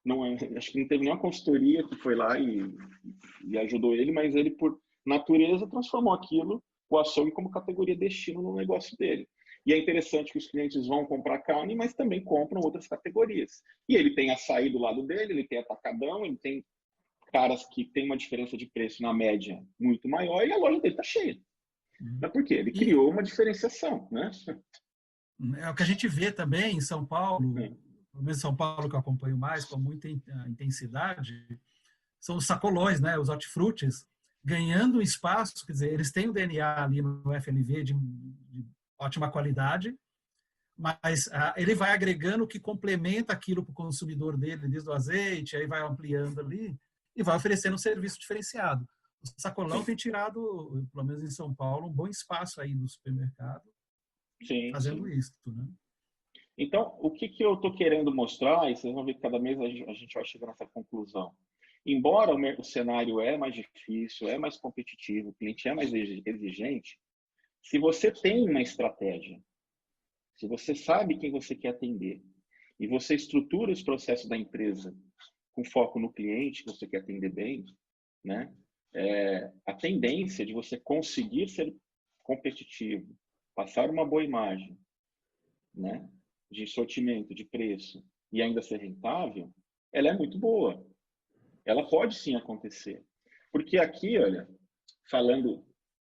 Não é, acho que não teve nenhuma consultoria que foi lá e ajudou ele, mas ele, por natureza, transformou aquilo, o açougue, como categoria destino no negócio dele. E é interessante que os clientes vão comprar carne, mas também compram outras categorias. E ele tem açaí do lado dele, ele tem atacadão, ele tem caras que tem uma diferença de preço na média muito maior e a loja dele está cheia. Mas por quê? Ele criou uma diferenciação, né? É o que a gente vê também em São Paulo, pelo menos São Paulo que eu acompanho mais, com muita intensidade, são os sacolões, né? Os hortifrutis, ganhando espaço, quer dizer, eles têm o DNA ali no FNV de ótima qualidade, mas ele vai agregando o que complementa aquilo para o consumidor dele, desde o azeite, aí vai ampliando ali e vai oferecendo um serviço diferenciado. O sacolão tem tirado, pelo menos em São Paulo, um bom espaço aí no supermercado, fazendo isso, né? Então, o que eu estou querendo mostrar, e vocês vão ver que cada mês a gente vai chegar nessa conclusão. Embora o cenário é mais difícil, é mais competitivo, o cliente é mais exigente, se você tem uma estratégia, se você sabe quem você quer atender, e você estrutura os processos da empresa com foco no cliente que você quer atender bem, né? A tendência de você conseguir ser competitivo, passar uma boa imagem, né, de sortimento, de preço, e ainda ser rentável, ela é muito boa. Ela pode sim acontecer. Porque aqui, olha, falando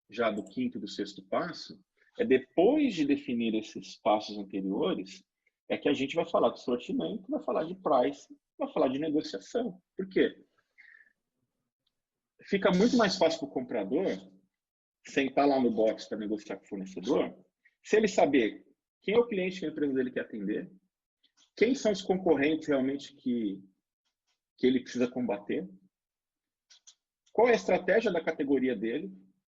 já do quinto e do sexto passo, depois de definir esses passos anteriores, é que a gente vai falar de sortimento, vai falar de price, vai falar de negociação. Por quê? Fica muito mais fácil para o comprador sentar lá no box para negociar com o fornecedor, se ele saber quem é o cliente que a empresa dele quer atender, quem são os concorrentes realmente que ele precisa combater, qual é a estratégia da categoria dele,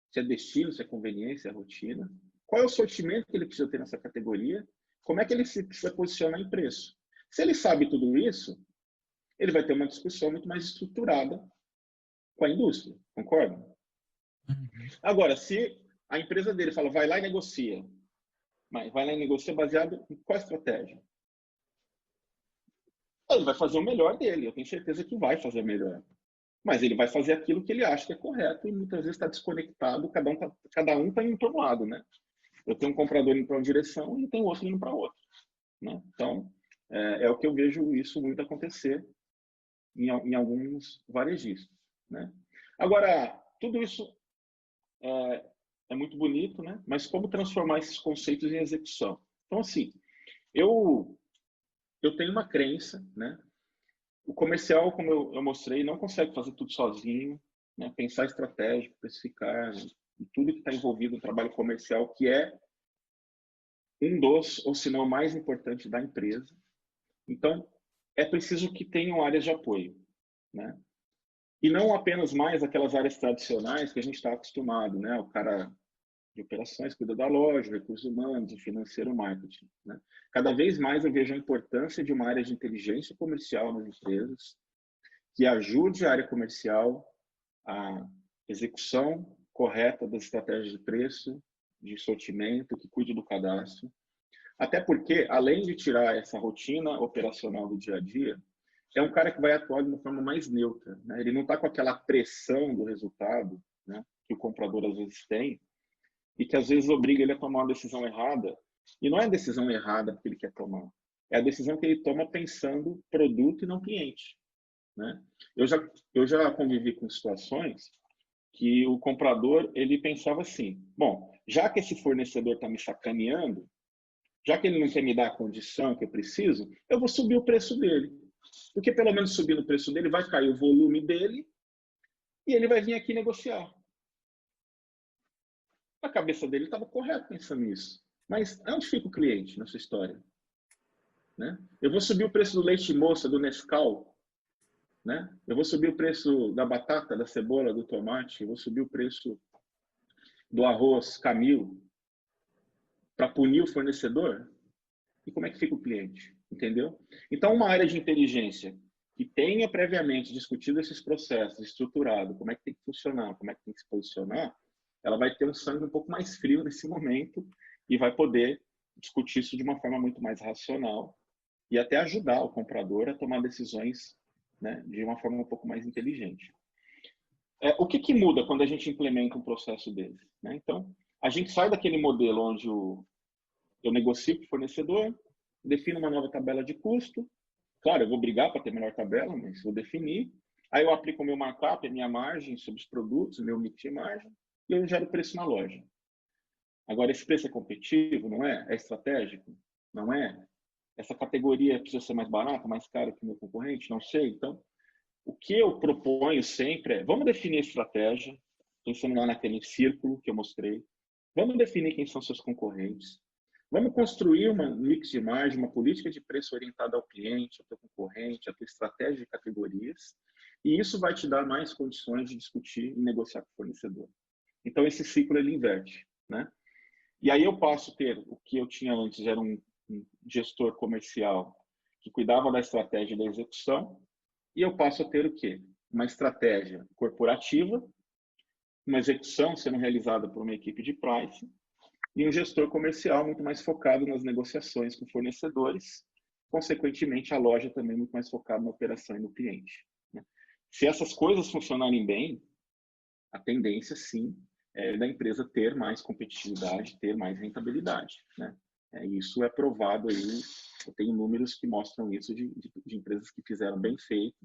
se é destino, se é conveniência, se é rotina, qual é o sortimento que ele precisa ter nessa categoria, como é que ele precisa posicionar em preço. Se ele sabe tudo isso, ele vai ter uma discussão muito mais estruturada com a indústria, concorda? Agora, se a empresa dele fala, vai lá e negocia, mas vai lá e negocia baseado em qual estratégia? Ele vai fazer o melhor dele, eu tenho certeza que vai fazer o melhor. Mas ele vai fazer aquilo que ele acha que é correto e muitas vezes está desconectado, cada um está indo para um lado, né? Eu tenho um comprador indo para uma direção e tem outro indo para outra, né? Então, é o que eu vejo isso muito acontecer em alguns varejistas, né? Agora, tudo isso é muito bonito, né? Mas como transformar esses conceitos em execução? Então, assim, eu tenho uma crença, né? O comercial, como eu mostrei, não consegue fazer tudo sozinho, né? Pensar estratégico, precificar, né? E tudo que está envolvido no trabalho comercial, que é um dos, ou se não, mais importante da empresa. Então, é preciso que tenham áreas de apoio, né? E não apenas mais aquelas áreas tradicionais que a gente está acostumado, né? O cara de operações cuida da loja, recursos humanos, financeiro, marketing, né? Cada vez mais eu vejo a importância de uma área de inteligência comercial nas empresas, que ajude a área comercial a execução correta das estratégias de preço, de sortimento, que cuide do cadastro. Até porque, além de tirar essa rotina operacional do dia a dia, é um cara que vai atuar de uma forma mais neutra, né? Ele não está com aquela pressão do resultado, né, que o comprador às vezes tem, e que às vezes obriga ele a tomar uma decisão errada. E não é a decisão errada porque ele quer tomar, é a decisão que ele toma pensando produto e não cliente, né? Eu já convivi com situações que o comprador ele pensava assim: bom, já que esse fornecedor está me sacaneando, já que ele não quer me dar a condição que eu preciso, eu vou subir o preço dele, porque pelo menos subindo o preço dele vai cair o volume dele e ele vai vir aqui negociar. Na cabeça dele estava correto pensando nisso, mas onde fica o cliente nessa história, né? Eu vou subir o preço do leite moça, do Nescau, né? Eu vou subir o preço da batata, da cebola, do tomate, eu vou subir o preço do arroz Camil para punir o fornecedor? E como é que fica o cliente? Entendeu? Então, uma área de inteligência que tenha previamente discutido esses processos, estruturado, como é que tem que funcionar, como é que tem que se posicionar, ela vai ter um sangue um pouco mais frio nesse momento e vai poder discutir isso de uma forma muito mais racional e até ajudar o comprador a tomar decisões, né, de uma forma um pouco mais inteligente. O que muda quando a gente implementa um processo desse, né? Então, a gente sai daquele modelo onde eu negocio com o fornecedor, defino uma nova tabela de custo. Claro, eu vou brigar para ter melhor tabela, mas vou definir. Aí eu aplico o meu markup, a minha margem sobre os produtos, o meu mix de margem, e eu gero preço na loja. Agora, esse preço é competitivo, não é? É estratégico? Não é? Essa categoria precisa ser mais barata, mais cara que o meu concorrente? Não sei. Então, o que eu proponho sempre é, vamos definir a estratégia, pensando lá naquele círculo que eu mostrei. Vamos definir quem são seus concorrentes. Vamos construir uma mix de margem, uma política de preço orientada ao cliente, ao teu concorrente, à tua estratégia de categorias. E isso vai te dar mais condições de discutir e negociar com o fornecedor. Então, esse ciclo ele inverte, né? E aí eu passo a ter o que eu tinha antes, era um gestor comercial que cuidava da estratégia e da execução, e eu passo a ter o quê? Uma estratégia corporativa, uma execução sendo realizada por uma equipe de pricing, e um gestor comercial muito mais focado nas negociações com fornecedores, consequentemente a loja também muito mais focada na operação e no cliente, né? Se essas coisas funcionarem bem, a tendência sim é da empresa ter mais competitividade, ter mais rentabilidade, né? Isso é provado aí, eu tenho números que mostram isso de empresas que fizeram bem feito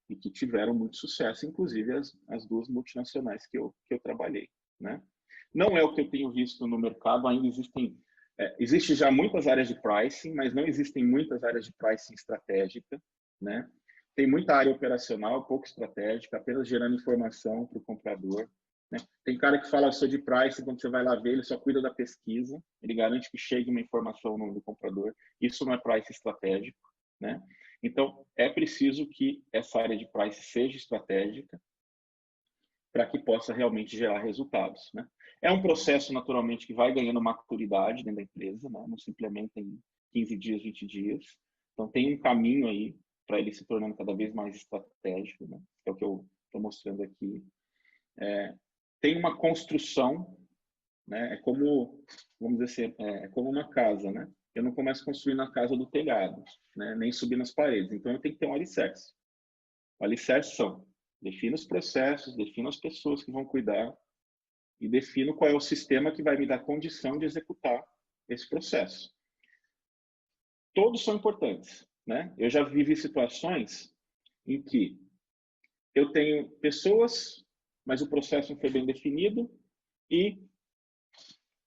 e que tiveram muito sucesso, inclusive as duas multinacionais que eu trabalhei, né? Não é o que eu tenho visto no mercado, ainda existe já muitas áreas de pricing, mas não existem muitas áreas de pricing estratégica, né? Tem muita área operacional, pouco estratégica, apenas gerando informação para o comprador, né? Tem cara que fala, eu sou de pricing, quando você vai lá ver, ele só cuida da pesquisa, ele garante que chegue uma informação no comprador, isso não é pricing estratégico, né? Então, é preciso que essa área de pricing seja estratégica para que possa realmente gerar resultados, né? É um processo, naturalmente, que vai ganhando maturidade dentro da empresa, né? Não se implementa em 15 dias, 20 dias. Então, tem um caminho aí para ele se tornando cada vez mais estratégico, né? É o que eu estou mostrando aqui. Tem uma construção, né? É como, vamos dizer assim, é como uma casa, né? Eu não começo construindo a casa do telhado, né? Nem subir nas paredes. Então, eu tenho que ter um alicerce. O alicerce são, defino os processos, defino as pessoas que vão cuidar e defino qual é o sistema que vai me dar condição de executar esse processo. Todos são importantes, né? Eu já vivi situações em que eu tenho pessoas, mas o processo não foi bem definido e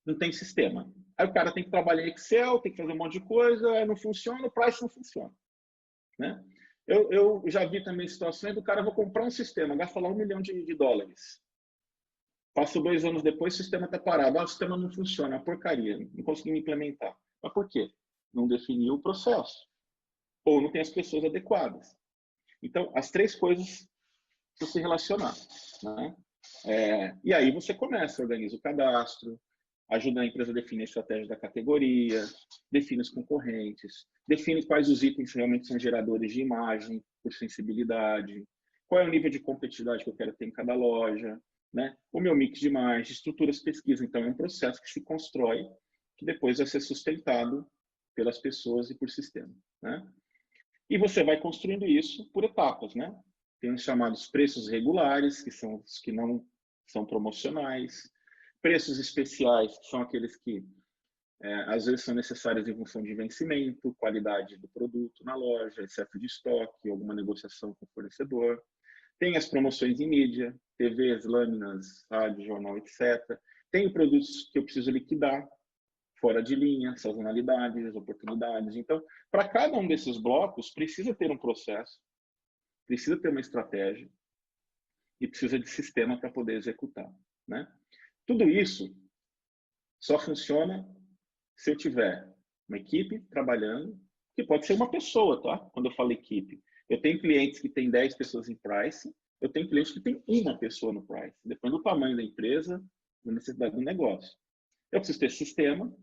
não tem sistema. Aí o cara tem que trabalhar em Excel, tem que fazer um monte de coisa, não funciona, o price não funciona, né? Eu já vi também situações do cara, vou comprar um sistema, gasta lá $1 milhão de dólares. Passa 2 anos depois, o sistema está parado. O sistema não funciona, é uma porcaria, não conseguimos implementar. Mas por quê? Não definiu o processo. Ou não tem as pessoas adequadas. Então, as 3 coisas precisam se relacionar, né? E aí você começa, organiza o cadastro, ajuda a empresa a definir a estratégia da categoria, define os concorrentes, define quais os itens realmente são geradores de imagem, por sensibilidade, qual é o nível de competitividade que eu quero ter em cada loja, né? O meu mix de margem, estruturas de pesquisa. Então, é um processo que se constrói, que depois vai ser sustentado pelas pessoas e por sistema, né? E você vai construindo isso por etapas, né? Tem os chamados preços regulares, que são os que não são promocionais, preços especiais, que são aqueles que às vezes são necessários em função de vencimento, qualidade do produto na loja, excesso de estoque, alguma negociação com o fornecedor. Tem as promoções em mídia, TVs, lâminas, rádio, jornal, etc. Tem produtos que eu preciso liquidar, fora de linha, sazonalidades, oportunidades. Então, para cada um desses blocos, precisa ter um processo, precisa ter uma estratégia e precisa de sistema para poder executar, né? Tudo isso só funciona se eu tiver uma equipe trabalhando, que pode ser uma pessoa, tá? Quando eu falo equipe. Eu tenho clientes que têm 10 pessoas em price, eu tenho clientes que têm uma pessoa no price. Depende do tamanho da empresa, da necessidade do negócio. Eu preciso ter sistema,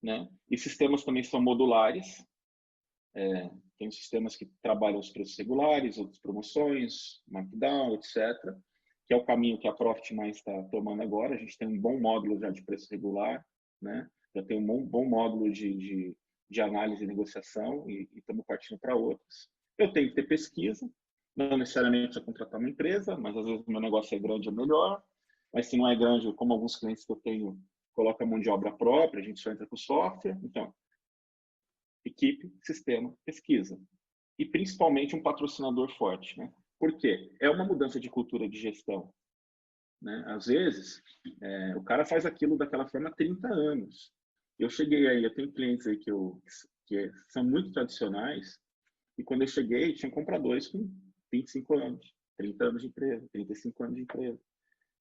né? E sistemas também são modulares. Tem sistemas que trabalham os preços regulares, outras promoções, markdown, etc. que é o caminho que a Profit Mais está tomando agora. A gente tem um bom módulo já de preço regular, né? Já tem um bom módulo de análise e negociação e estamos partindo para outros. Eu tenho que ter pesquisa, não necessariamente é contratar uma empresa, mas às vezes o meu negócio é grande, é melhor. Mas se não é grande, como alguns clientes que eu tenho, coloca a mão de obra própria, a gente só entra com software. Então, equipe, sistema, pesquisa. E principalmente um patrocinador forte, né? Por quê? É uma mudança de cultura de gestão, né? Às vezes, o cara faz aquilo daquela forma há 30 anos. Eu cheguei aí, eu tenho clientes aí que são muito tradicionais, e quando eu cheguei, tinha compradores com 25 anos, 30 anos de empresa, 35 anos de empresa.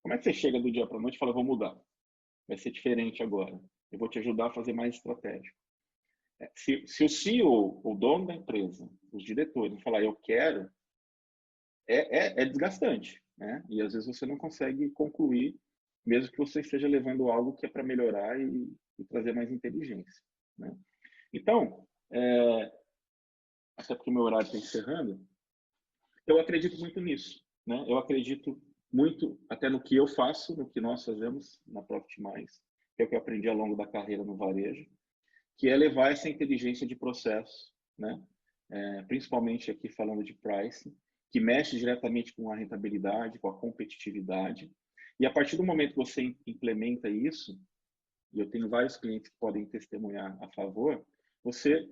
Como é que você chega do dia para a noite e fala, vou mudar? Vai ser diferente agora. Eu vou te ajudar a fazer mais estratégico. Se o CEO, o dono da empresa, os diretores, falar eu quero, é desgastante, né? E às vezes você não consegue concluir, mesmo que você esteja levando algo que é para melhorar e trazer mais inteligência, né? Então, até porque o meu horário está encerrando, eu acredito muito nisso, né? Eu acredito muito até no que eu faço, no que nós fazemos na Profit Mais, que é o que eu aprendi ao longo da carreira no varejo, que é levar essa inteligência de processo, né? Principalmente aqui falando de pricing, que mexe diretamente com a rentabilidade, com a competitividade. E a partir do momento que você implementa isso, e eu tenho vários clientes que podem testemunhar a favor, você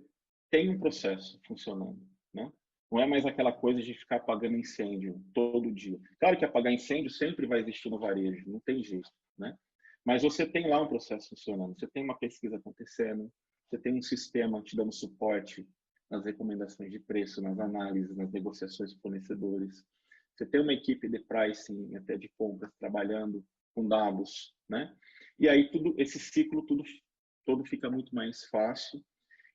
tem um processo funcionando, né? Não é mais aquela coisa de ficar apagando incêndio todo dia. Claro que apagar incêndio sempre vai existir no varejo, não tem jeito, né? Mas você tem lá um processo funcionando, você tem uma pesquisa acontecendo, você tem um sistema te dando suporte nas recomendações de preço, nas análises, nas negociações com fornecedores. Você tem uma equipe de pricing, até de compras, trabalhando com dados, né? E aí esse ciclo todo fica muito mais fácil.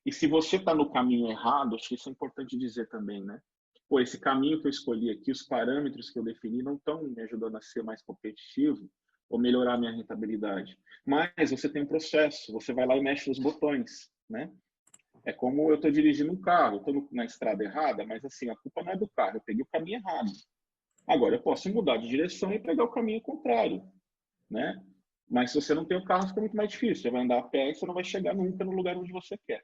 E se você está no caminho errado, acho que isso é importante dizer também, né? Pô, esse caminho que eu escolhi aqui, os parâmetros que eu defini não estão me ajudando a ser mais competitivo ou melhorar a minha rentabilidade. Mas você tem um processo, você vai lá e mexe nos botões, né? É como eu estou dirigindo um carro, estou na estrada errada, mas assim, a culpa não é do carro, eu peguei o caminho errado. Agora, eu posso mudar de direção e pegar o caminho contrário, né? Mas se você não tem o carro, fica muito mais difícil. Você vai andar a pé e você não vai chegar nunca no lugar onde você quer.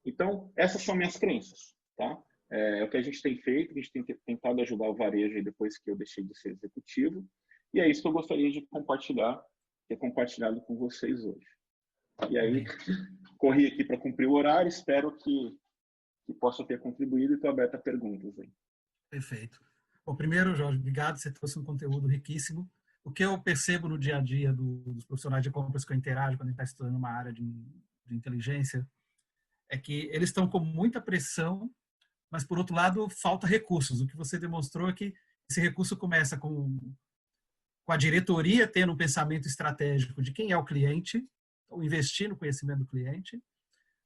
Então, essas são minhas crenças, tá? É o que a gente tem feito, a gente tem tentado ajudar o varejo aí depois que eu deixei de ser executivo, e é isso que eu gostaria de compartilhar, ter compartilhado com vocês hoje. E aí, corri aqui para cumprir o horário, espero que possa ter contribuído e estou aberto a perguntas aí. Perfeito. Bom, primeiro, Jorge, obrigado, você trouxe um conteúdo riquíssimo. O que eu percebo no dia a dia dos profissionais de compras que eu interajo quando a gente está estudando uma área de inteligência é que eles estão com muita pressão, mas, por outro lado, falta recursos. O que você demonstrou é que esse recurso começa com a diretoria tendo um pensamento estratégico de quem é o cliente, ou investir no conhecimento do cliente,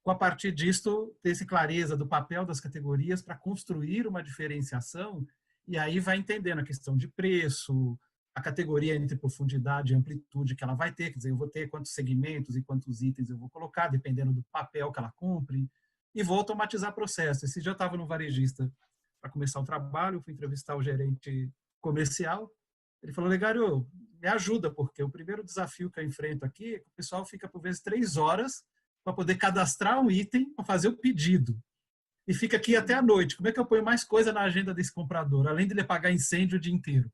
com a partir disso, ter essa clareza do papel das categorias para construir uma diferenciação, e aí vai entendendo a questão de preço, a categoria entre profundidade e amplitude que ela vai ter, quer dizer, eu vou ter quantos segmentos e quantos itens eu vou colocar, dependendo do papel que ela cumpre, e vou automatizar processo. Esse dia eu estava no varejista para começar o trabalho, fui entrevistar o gerente comercial, ele falou, Legário, me ajuda, porque o primeiro desafio que eu enfrento aqui é que o pessoal fica, por vezes, 3 horas para poder cadastrar um item para fazer o pedido. E fica aqui até a noite. Como é que eu ponho mais coisa na agenda desse comprador, além de ele pagar incêndio o dia inteiro?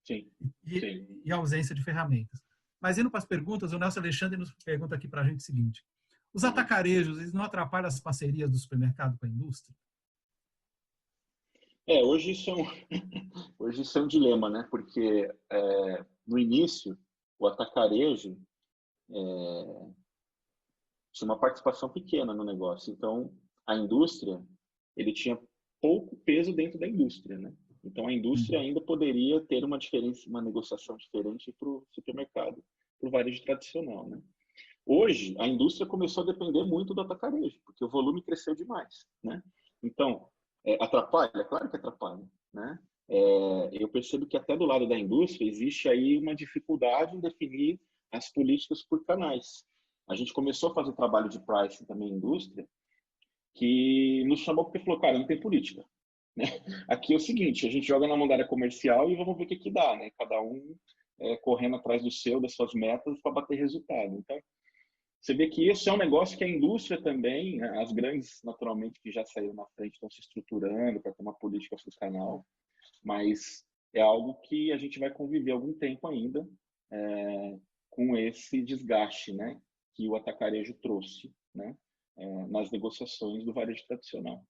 Sim. E a ausência de ferramentas. Mas indo para as perguntas, o Nelson Alexandre nos pergunta aqui para a gente o seguinte: os atacarejos, eles não atrapalham as parcerias do supermercado com a indústria? Hoje isso é um dilema, né? Porque no início, o atacarejo tinha uma participação pequena no negócio. Então, a indústria, ele tinha pouco peso dentro da indústria, né? Então, a indústria ainda poderia ter uma diferença, uma negociação diferente para o supermercado, para o varejo tradicional, né? Hoje, a indústria começou a depender muito do atacarejo, porque o volume cresceu demais, né? Então, atrapalha? Claro que atrapalha, né? Eu percebo que até do lado da indústria existe aí uma dificuldade em definir as políticas por canais. A gente começou a fazer trabalho de pricing também em indústria, que nos chamou porque falou, cara, não tem política, Aqui é o seguinte, a gente joga na mão da área comercial e vamos ver o que dá, né? Cada um correndo atrás do seu, das suas metas para bater resultado. Então, você vê que isso é um negócio que a indústria também, né? As grandes, naturalmente, que já saíram na frente, estão se estruturando para ter uma política para o canal, mas é algo que a gente vai conviver algum tempo ainda com esse desgaste, né? Que o atacarejo trouxe, né? Nas negociações do varejo tradicional.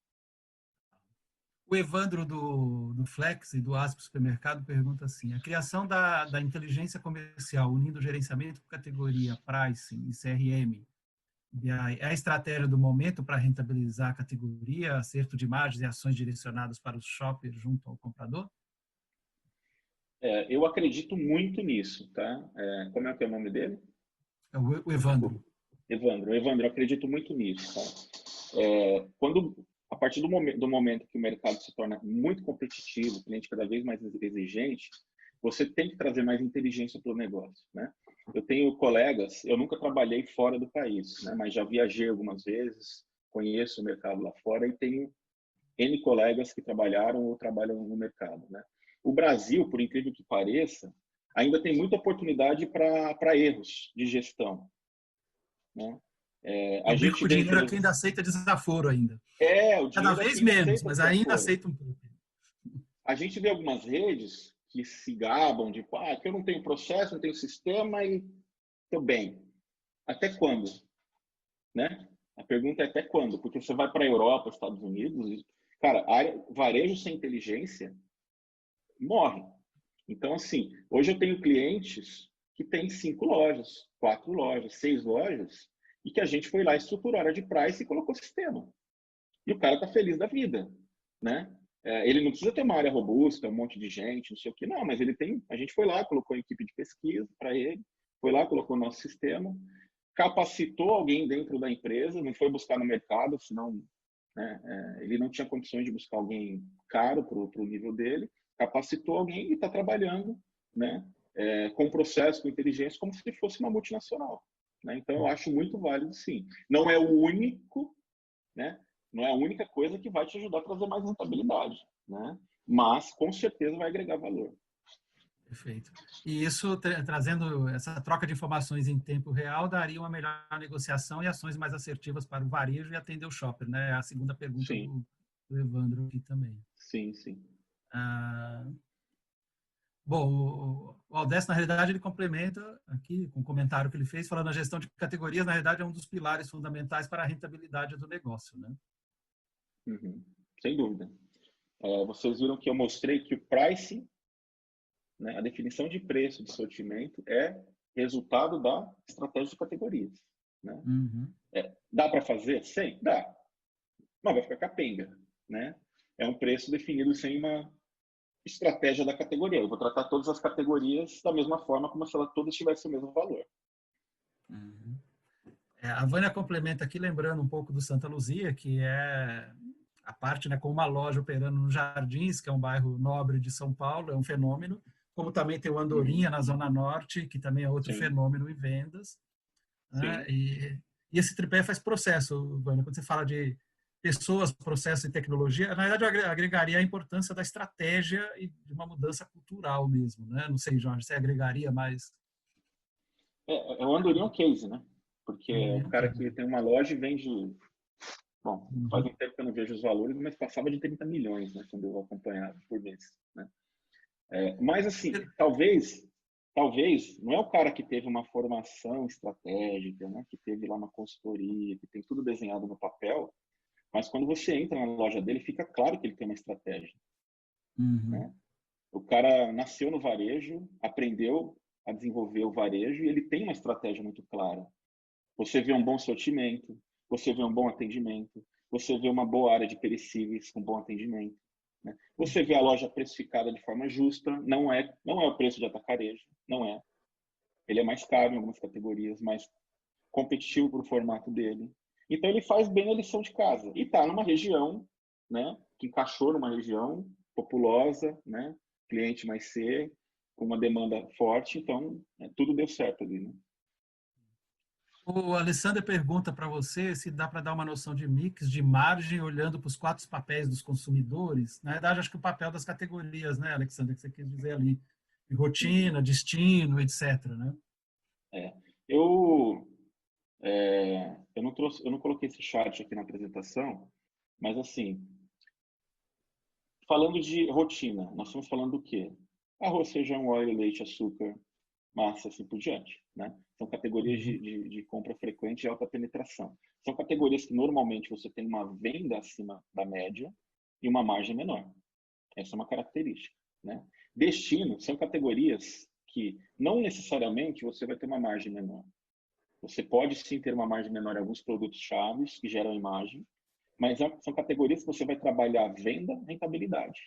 O Evandro do Flex e do Asp Supermercado pergunta assim: a criação da inteligência comercial unindo gerenciamento por categoria, pricing e CRM é a estratégia do momento para rentabilizar a categoria, acerto de margens e ações direcionadas para os shoppers junto ao comprador? Eu acredito muito nisso, tá? Como é que é o nome dele? O Evandro. Evandro, eu acredito muito nisso, tá? A partir do momento que o mercado se torna muito competitivo, o cliente cada vez mais exigente, você tem que trazer mais inteligência para o negócio, né? Eu tenho colegas, eu nunca trabalhei fora do país, né? Mas já viajei algumas vezes, conheço o mercado lá fora e tenho N colegas que trabalharam ou trabalham no mercado, né? O Brasil, por incrível que pareça, ainda tem muita oportunidade para erros de gestão, né? Eu brinco que o dinheiro aqui ainda aceita desaforo ainda. O Cada dinheiro vez aqui ainda menos, aceita mas ainda desaforo. aceita um pouco. A gente vê algumas redes que se gabam de que eu não tenho processo, não tenho sistema e estou bem. Até quando? Né? A pergunta é até quando? Porque você vai para a Europa, Estados Unidos, e, cara, varejo sem inteligência morre. Então, assim, hoje eu tenho clientes que têm 5 lojas, 4 lojas, 6 lojas, e que a gente foi lá estruturar a de price e colocou sistema. E o cara está feliz da vida, né? Ele não precisa ter uma área robusta, um monte de gente, não sei o que, não, mas ele tem. A gente foi lá, colocou a equipe de pesquisa para ele, foi lá, colocou o nosso sistema, capacitou alguém dentro da empresa, não foi buscar no mercado, senão, né, ele não tinha condições de buscar alguém caro para o nível dele, capacitou alguém e está trabalhando, né, com processo, com inteligência, como se fosse uma multinacional. Né? Então, eu acho muito válido, sim. Não é o único, né? Não é a única coisa que vai te ajudar a trazer mais rentabilidade, né? Mas, com certeza, vai agregar valor. Perfeito. E isso, trazendo essa troca de informações em tempo real, daria uma melhor negociação e ações mais assertivas para o varejo e atender o shopper, né? É a segunda pergunta do Evandro aqui também. Sim, sim. Bom, o Aldesso, na realidade, ele complementa aqui com o comentário que ele fez, falando a gestão de categorias, na realidade, é um dos pilares fundamentais para a rentabilidade do negócio, né? Uhum. Sem dúvida. Vocês viram que eu mostrei que o pricing, né, a definição de preço de sortimento é resultado da estratégia de categorias. Né? Uhum. Dá para fazer? Sim, dá. Mas vai ficar capenga. Né? É um preço definido sem uma estratégia da categoria. Eu vou tratar todas as categorias da mesma forma, como se elas todas tivessem o mesmo valor. Uhum. A Vânia complementa aqui, lembrando um pouco do Santa Luzia, que é a parte, né, com uma loja operando no Jardins, que é um bairro nobre de São Paulo, é um fenômeno, como também tem o Andorinha, na Zona Norte, que também é outro fenômeno em vendas. Né? E esse tripé faz processo, Vânia, quando você fala de pessoas, processo e tecnologia, na verdade eu agregaria a importância da estratégia e de uma mudança cultural mesmo, né? Não sei, Jorge, você agregaria mais? O Andorinha é um case, né? Porque é o cara que tem uma loja e vende. Bom, faz um tempo que eu não vejo os valores, mas passava de 30 milhões, né? Quando eu acompanhava por mês, né? Mas, assim, talvez, não é o cara que teve uma formação estratégica, né? Que teve lá uma consultoria, que tem tudo desenhado no papel, mas quando você entra na loja dele, fica claro que ele tem uma estratégia. Né? O cara nasceu no varejo, aprendeu a desenvolver o varejo e ele tem uma estratégia muito clara. Você vê um bom sortimento, você vê um bom atendimento, você vê uma boa área de perecíveis com bom atendimento. Né? Você vê a loja precificada de forma justa, não é o preço de atacarejo, não é. Ele é mais caro em algumas categorias, mais competitivo para o formato dele. Então ele faz bem a lição de casa e está numa região, né, que encaixou numa região populosa, né, cliente mais C, com uma demanda forte, então tudo deu certo ali, né? O Alessandro pergunta para você se dá para dar uma noção de mix, de margem, olhando para os 4 papéis dos consumidores. Na verdade, acho que o papel das categorias, né, Alexandre, que você quis dizer ali, de rotina, destino, etc. Né? É, eu, eu não coloquei esse chart aqui na apresentação, mas assim, falando de rotina, nós estamos falando do quê? Arroz, feijão, óleo, leite, açúcar, massa, assim por diante, né? São categorias Uhum. de compra frequente e alta penetração. São categorias que normalmente você tem uma venda acima da média e uma margem menor. Essa é uma característica, né? Destino são categorias que não necessariamente você vai ter uma margem menor. Você pode sim ter uma margem menor em alguns produtos chaves que geram imagem, mas são categorias que você vai trabalhar venda, rentabilidade.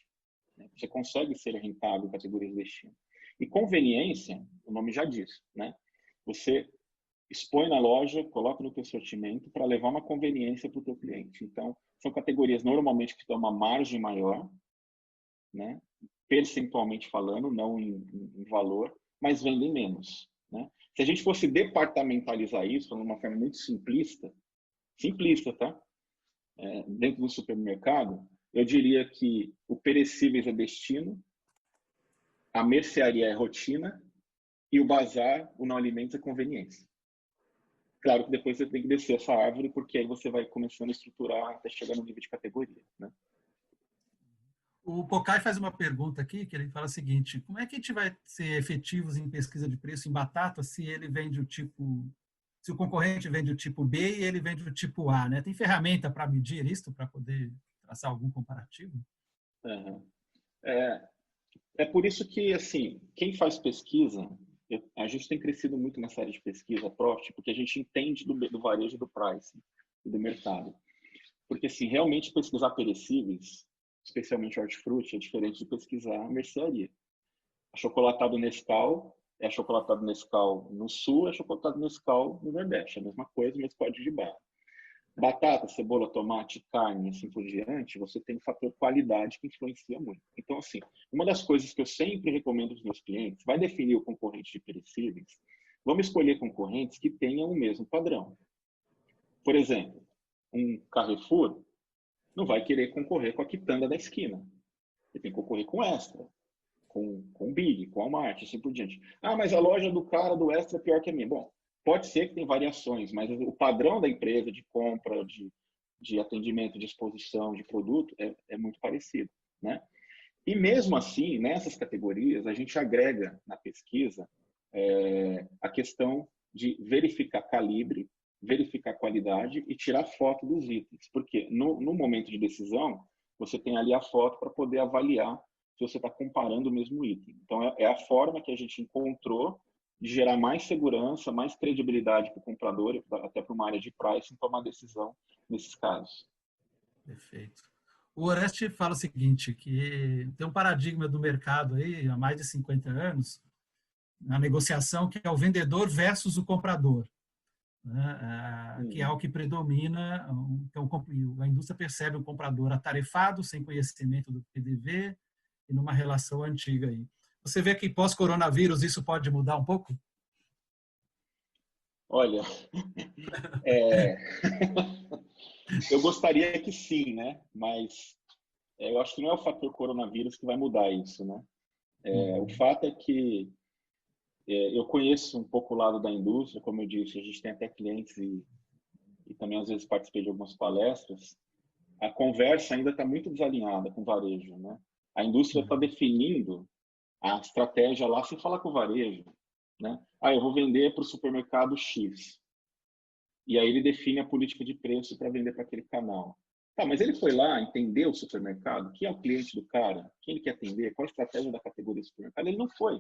Né? Você consegue ser rentável em categorias de destino. E conveniência, o nome já diz, né? Você expõe na loja, coloca no teu sortimento para levar uma conveniência para o teu cliente. Então, são categorias normalmente que dão uma margem maior, né? Percentualmente falando, não em valor, mas vendem menos. Né? Se a gente fosse departamentalizar isso de uma forma muito simplista, tá? Dentro do supermercado, eu diria que o perecíveis é destino, a mercearia é rotina e o bazar, o não alimentos, é conveniência. Claro que depois você tem que descer essa árvore, porque aí você vai começando a estruturar até chegar no nível de categoria, né? O Pocai faz uma pergunta aqui, que ele fala o seguinte: como é que a gente vai ser efetivos em pesquisa de preço em batata se ele vende o tipo, se o concorrente vende o tipo B e ele vende o tipo A, né? Tem ferramenta para medir isso, para poder traçar algum comparativo? Uhum. É, é por isso que, assim, quem faz pesquisa, a gente tem crescido muito nessa área de pesquisa, Profit, porque a gente entende do varejo, do price e do mercado. Porque, assim, realmente pesquisar perecíveis, especialmente hortifruti, é diferente de pesquisar mercearia. Achocolatado Nescau é achocolatado Nescau no sul, é achocolatado Nescau no Nordeste. É a mesma coisa, mas código de barra. Batata, cebola, tomate, carne, assim por diante, você tem o fator qualidade que influencia muito. Então, assim, uma das coisas que eu sempre recomendo aos meus clientes, vai definir o concorrente de perecíveis, vamos escolher concorrentes que tenham o mesmo padrão. Por exemplo, um Carrefour não vai querer concorrer com a quitanda da esquina. Ele tem que concorrer com Extra, com Big, com Walmart, assim por diante. Ah, mas a loja do cara do Extra é pior que a minha. Bom, pode ser que tem variações, mas o padrão da empresa de compra, de atendimento, de exposição, de produto é muito parecido, né? E mesmo assim, nessas categorias, a gente agrega na pesquisa a questão de verificar calibre, verificar qualidade e tirar foto dos itens. Porque no momento de decisão, você tem ali a foto para poder avaliar se você está comparando o mesmo item. Então, é a forma que a gente encontrou de gerar mais segurança, mais credibilidade para o comprador, até para uma área de pricing, tomar decisão nesses casos. Perfeito. O Oreste fala o seguinte, que tem um paradigma do mercado aí há mais de 50 anos, na negociação, que é o vendedor versus o comprador, né? Que é o que predomina. Então, a indústria percebe o comprador atarefado, sem conhecimento do PDV, e numa relação antiga aí. Você vê que pós-coronavírus isso pode mudar um pouco? Olha, é... eu gostaria que sim, né? Mas eu acho que não é o fator coronavírus que vai mudar isso, né? O fato é que eu conheço um pouco o lado da indústria, como eu disse, a gente tem até clientes e também às vezes participei de algumas palestras. A conversa ainda está muito desalinhada com o varejo, né? A indústria está definindo a estratégia lá sem falar com o varejo, né? Ah, eu vou vender para o supermercado X. E aí ele define a política de preço para vender para aquele canal. Tá, mas ele foi lá, entendeu o supermercado, quem é o cliente do cara, quem ele quer atender, qual a estratégia da categoria do supermercado? Ele não foi.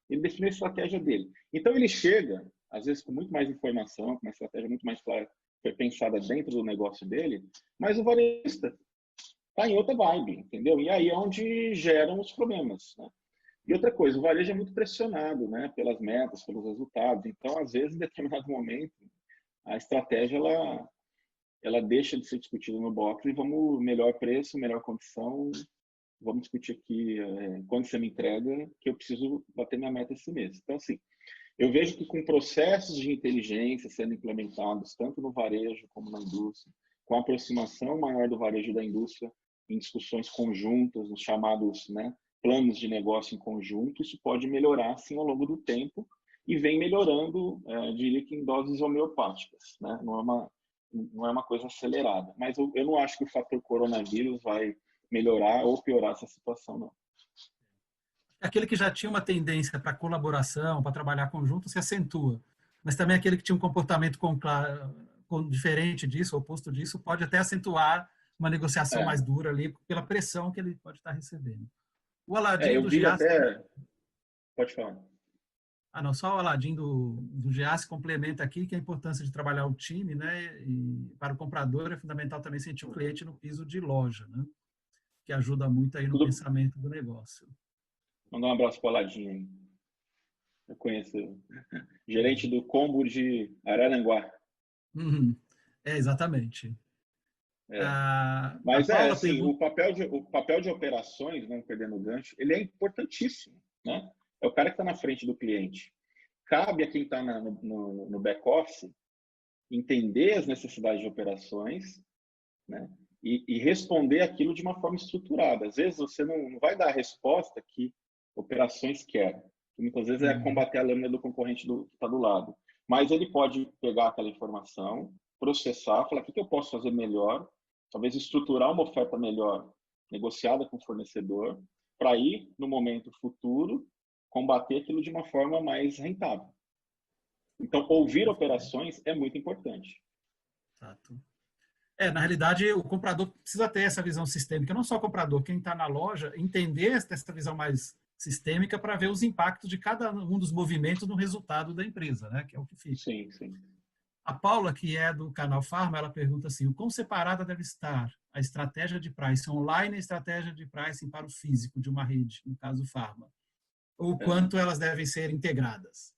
Ele definiu a estratégia dele. Então ele chega, às vezes com muito mais informação, com uma estratégia muito mais clara, foi pensada dentro do negócio dele, mas o varejista está em outra vibe, entendeu? E aí é onde geram os problemas, né? E outra coisa, o varejo é muito pressionado, né, pelas metas, pelos resultados. Então, às vezes, em determinado momento, a estratégia ela deixa de ser discutida no box e vamos melhor preço, melhor condição, vamos discutir aqui quando você me entrega que eu preciso bater minha meta esse mês. Então, assim, Eu vejo que com processos de inteligência sendo implementados, tanto no varejo como na indústria, com a aproximação maior do varejo e da indústria em discussões conjuntas, nos chamados, né, planos de negócio em conjunto, isso pode melhorar, sim, ao longo do tempo, e vem melhorando, diria que em doses homeopáticas, né? Não é uma coisa acelerada. Mas eu não acho que o fator coronavírus vai melhorar ou piorar essa situação, não. Aquele que já tinha uma tendência para colaboração, para trabalhar conjunto, se acentua. Mas também aquele que tinha um comportamento diferente disso, oposto disso, pode até acentuar uma negociação mais dura ali, pela pressão que ele pode estar recebendo. O Aladim eu do vi Giasse... até... Pode falar. Não, só o Aladim do Giasse complementa aqui que a importância de trabalhar o time, né? E para o comprador é fundamental também sentir o cliente no piso de loja, né? Que ajuda muito aí no pensamento do negócio. Mandar um abraço para o Aladim aí. Eu conheço gerente do Combo de Araranguá. Exatamente. Mas Paula assim, pergunta... o papel de operações, não perdendo o gancho, ele é importantíssimo, né? É o cara que está na frente do cliente. Cabe a quem está no back-office entender as necessidades de operações, né? E responder aquilo de uma forma estruturada. Às vezes você não vai dar a resposta que operações quer. Que muitas vezes é combater a lâmina do concorrente que está do lado. Mas ele pode pegar aquela informação, processar, falar o que eu posso fazer melhor, talvez estruturar uma oferta melhor, negociada com o fornecedor, para ir, no momento futuro, combater aquilo de uma forma mais rentável. Então, ouvir operações é muito importante. Exato. Na realidade, o comprador precisa ter essa visão sistêmica, não só o comprador, quem está na loja, entender essa visão mais sistêmica para ver os impactos de cada um dos movimentos no resultado da empresa, né? Que é o que fica. Sim, sim. A Paula, que é do canal Farma, ela pergunta assim, o quão separada deve estar a estratégia de pricing online e a estratégia de pricing para o físico de uma rede, no caso Farma? Ou quanto elas devem ser integradas?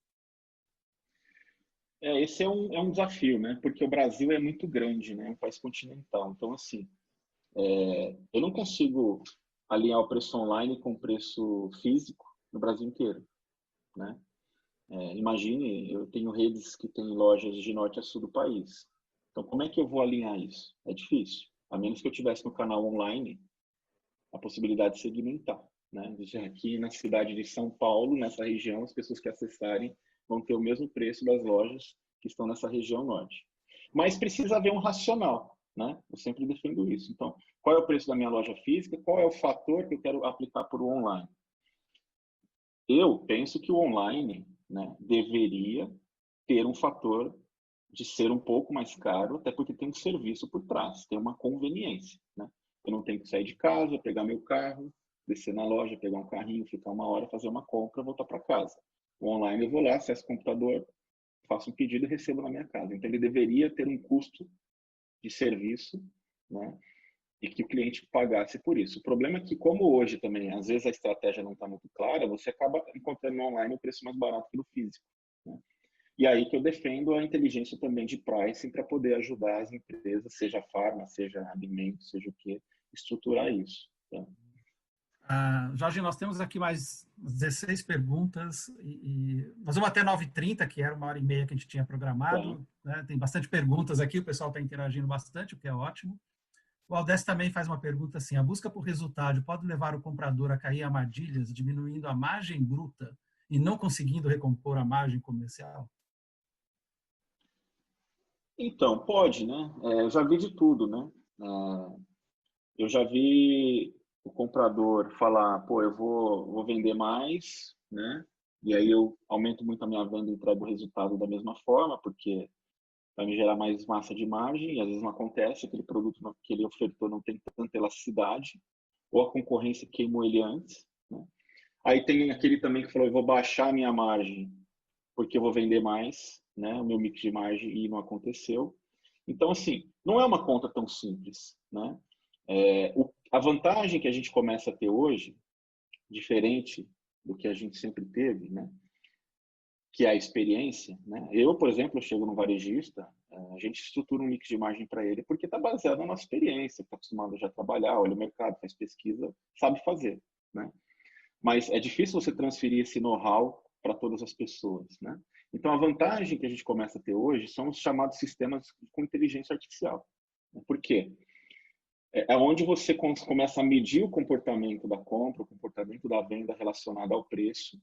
Esse é um desafio, né? Porque o Brasil é muito grande, né? É um país continental. Então, assim, eu não consigo alinhar o preço online com o preço físico no Brasil inteiro, né? Imagine, eu tenho redes que têm lojas de norte a sul do país. Então, como é que eu vou alinhar isso? É difícil. A menos que eu tivesse no canal online a possibilidade de segmentar, né? Aqui na cidade de São Paulo, nessa região, as pessoas que acessarem vão ter o mesmo preço das lojas que estão nessa região norte. Mas precisa haver um racional, né? Eu sempre defendo isso. Então, qual é o preço da minha loja física? Qual é o fator que eu quero aplicar para o online? Eu penso que o online, né, deveria ter um fator de ser um pouco mais caro, até porque tem um serviço por trás, tem uma conveniência, né? Eu não tenho que sair de casa, pegar meu carro, descer na loja, pegar um carrinho, ficar uma hora, fazer uma compra, voltar para casa. O online eu vou lá, acesso o computador, faço um pedido e recebo na minha casa. Então ele deveria ter um custo de serviço, né? E que o cliente pagasse por isso. O problema é que, como hoje também, às vezes a estratégia não está muito clara, você acaba encontrando no online o preço mais barato que no físico, né? E aí que eu defendo a inteligência também de pricing para poder ajudar as empresas, seja farma, seja alimento, seja o que, estruturar isso. Tá? Jorge, nós temos aqui mais 16 perguntas e nós vamos até 9h30, que era 1h30 que a gente tinha programado. Tá. Né? Tem bastante perguntas aqui, o pessoal está interagindo bastante, o que é ótimo. O Aldécio também faz uma pergunta assim, a busca por resultado pode levar o comprador a cair em armadilhas, diminuindo a margem bruta e não conseguindo recompor a margem comercial? Então, pode, né? Eu já vi de tudo, né? Eu já vi o comprador falar, pô, eu vou vender mais, né? E aí eu aumento muito a minha venda e entrego o resultado da mesma forma, porque vai me gerar mais massa de margem, e às vezes não acontece, aquele produto que ele ofertou não tem tanta elasticidade, ou a concorrência queimou ele antes, né? Aí tem aquele também que falou, eu vou baixar a minha margem, porque eu vou vender mais, né? O meu mix de margem, e não aconteceu. Então, assim, não é uma conta tão simples, né? A vantagem que a gente começa a ter hoje, diferente do que a gente sempre teve, né? Que é a experiência, né? Eu, por exemplo, eu chego no varejista, a gente estrutura um mix de margem para ele porque está baseado na nossa experiência, está acostumado já a trabalhar, olha o mercado, faz pesquisa, sabe fazer, né? Mas é difícil você transferir esse know-how para todas as pessoas, né? Então, a vantagem que a gente começa a ter hoje são os chamados sistemas com inteligência artificial. Por quê? É onde você começa a medir o comportamento da compra, o comportamento da venda relacionado ao preço,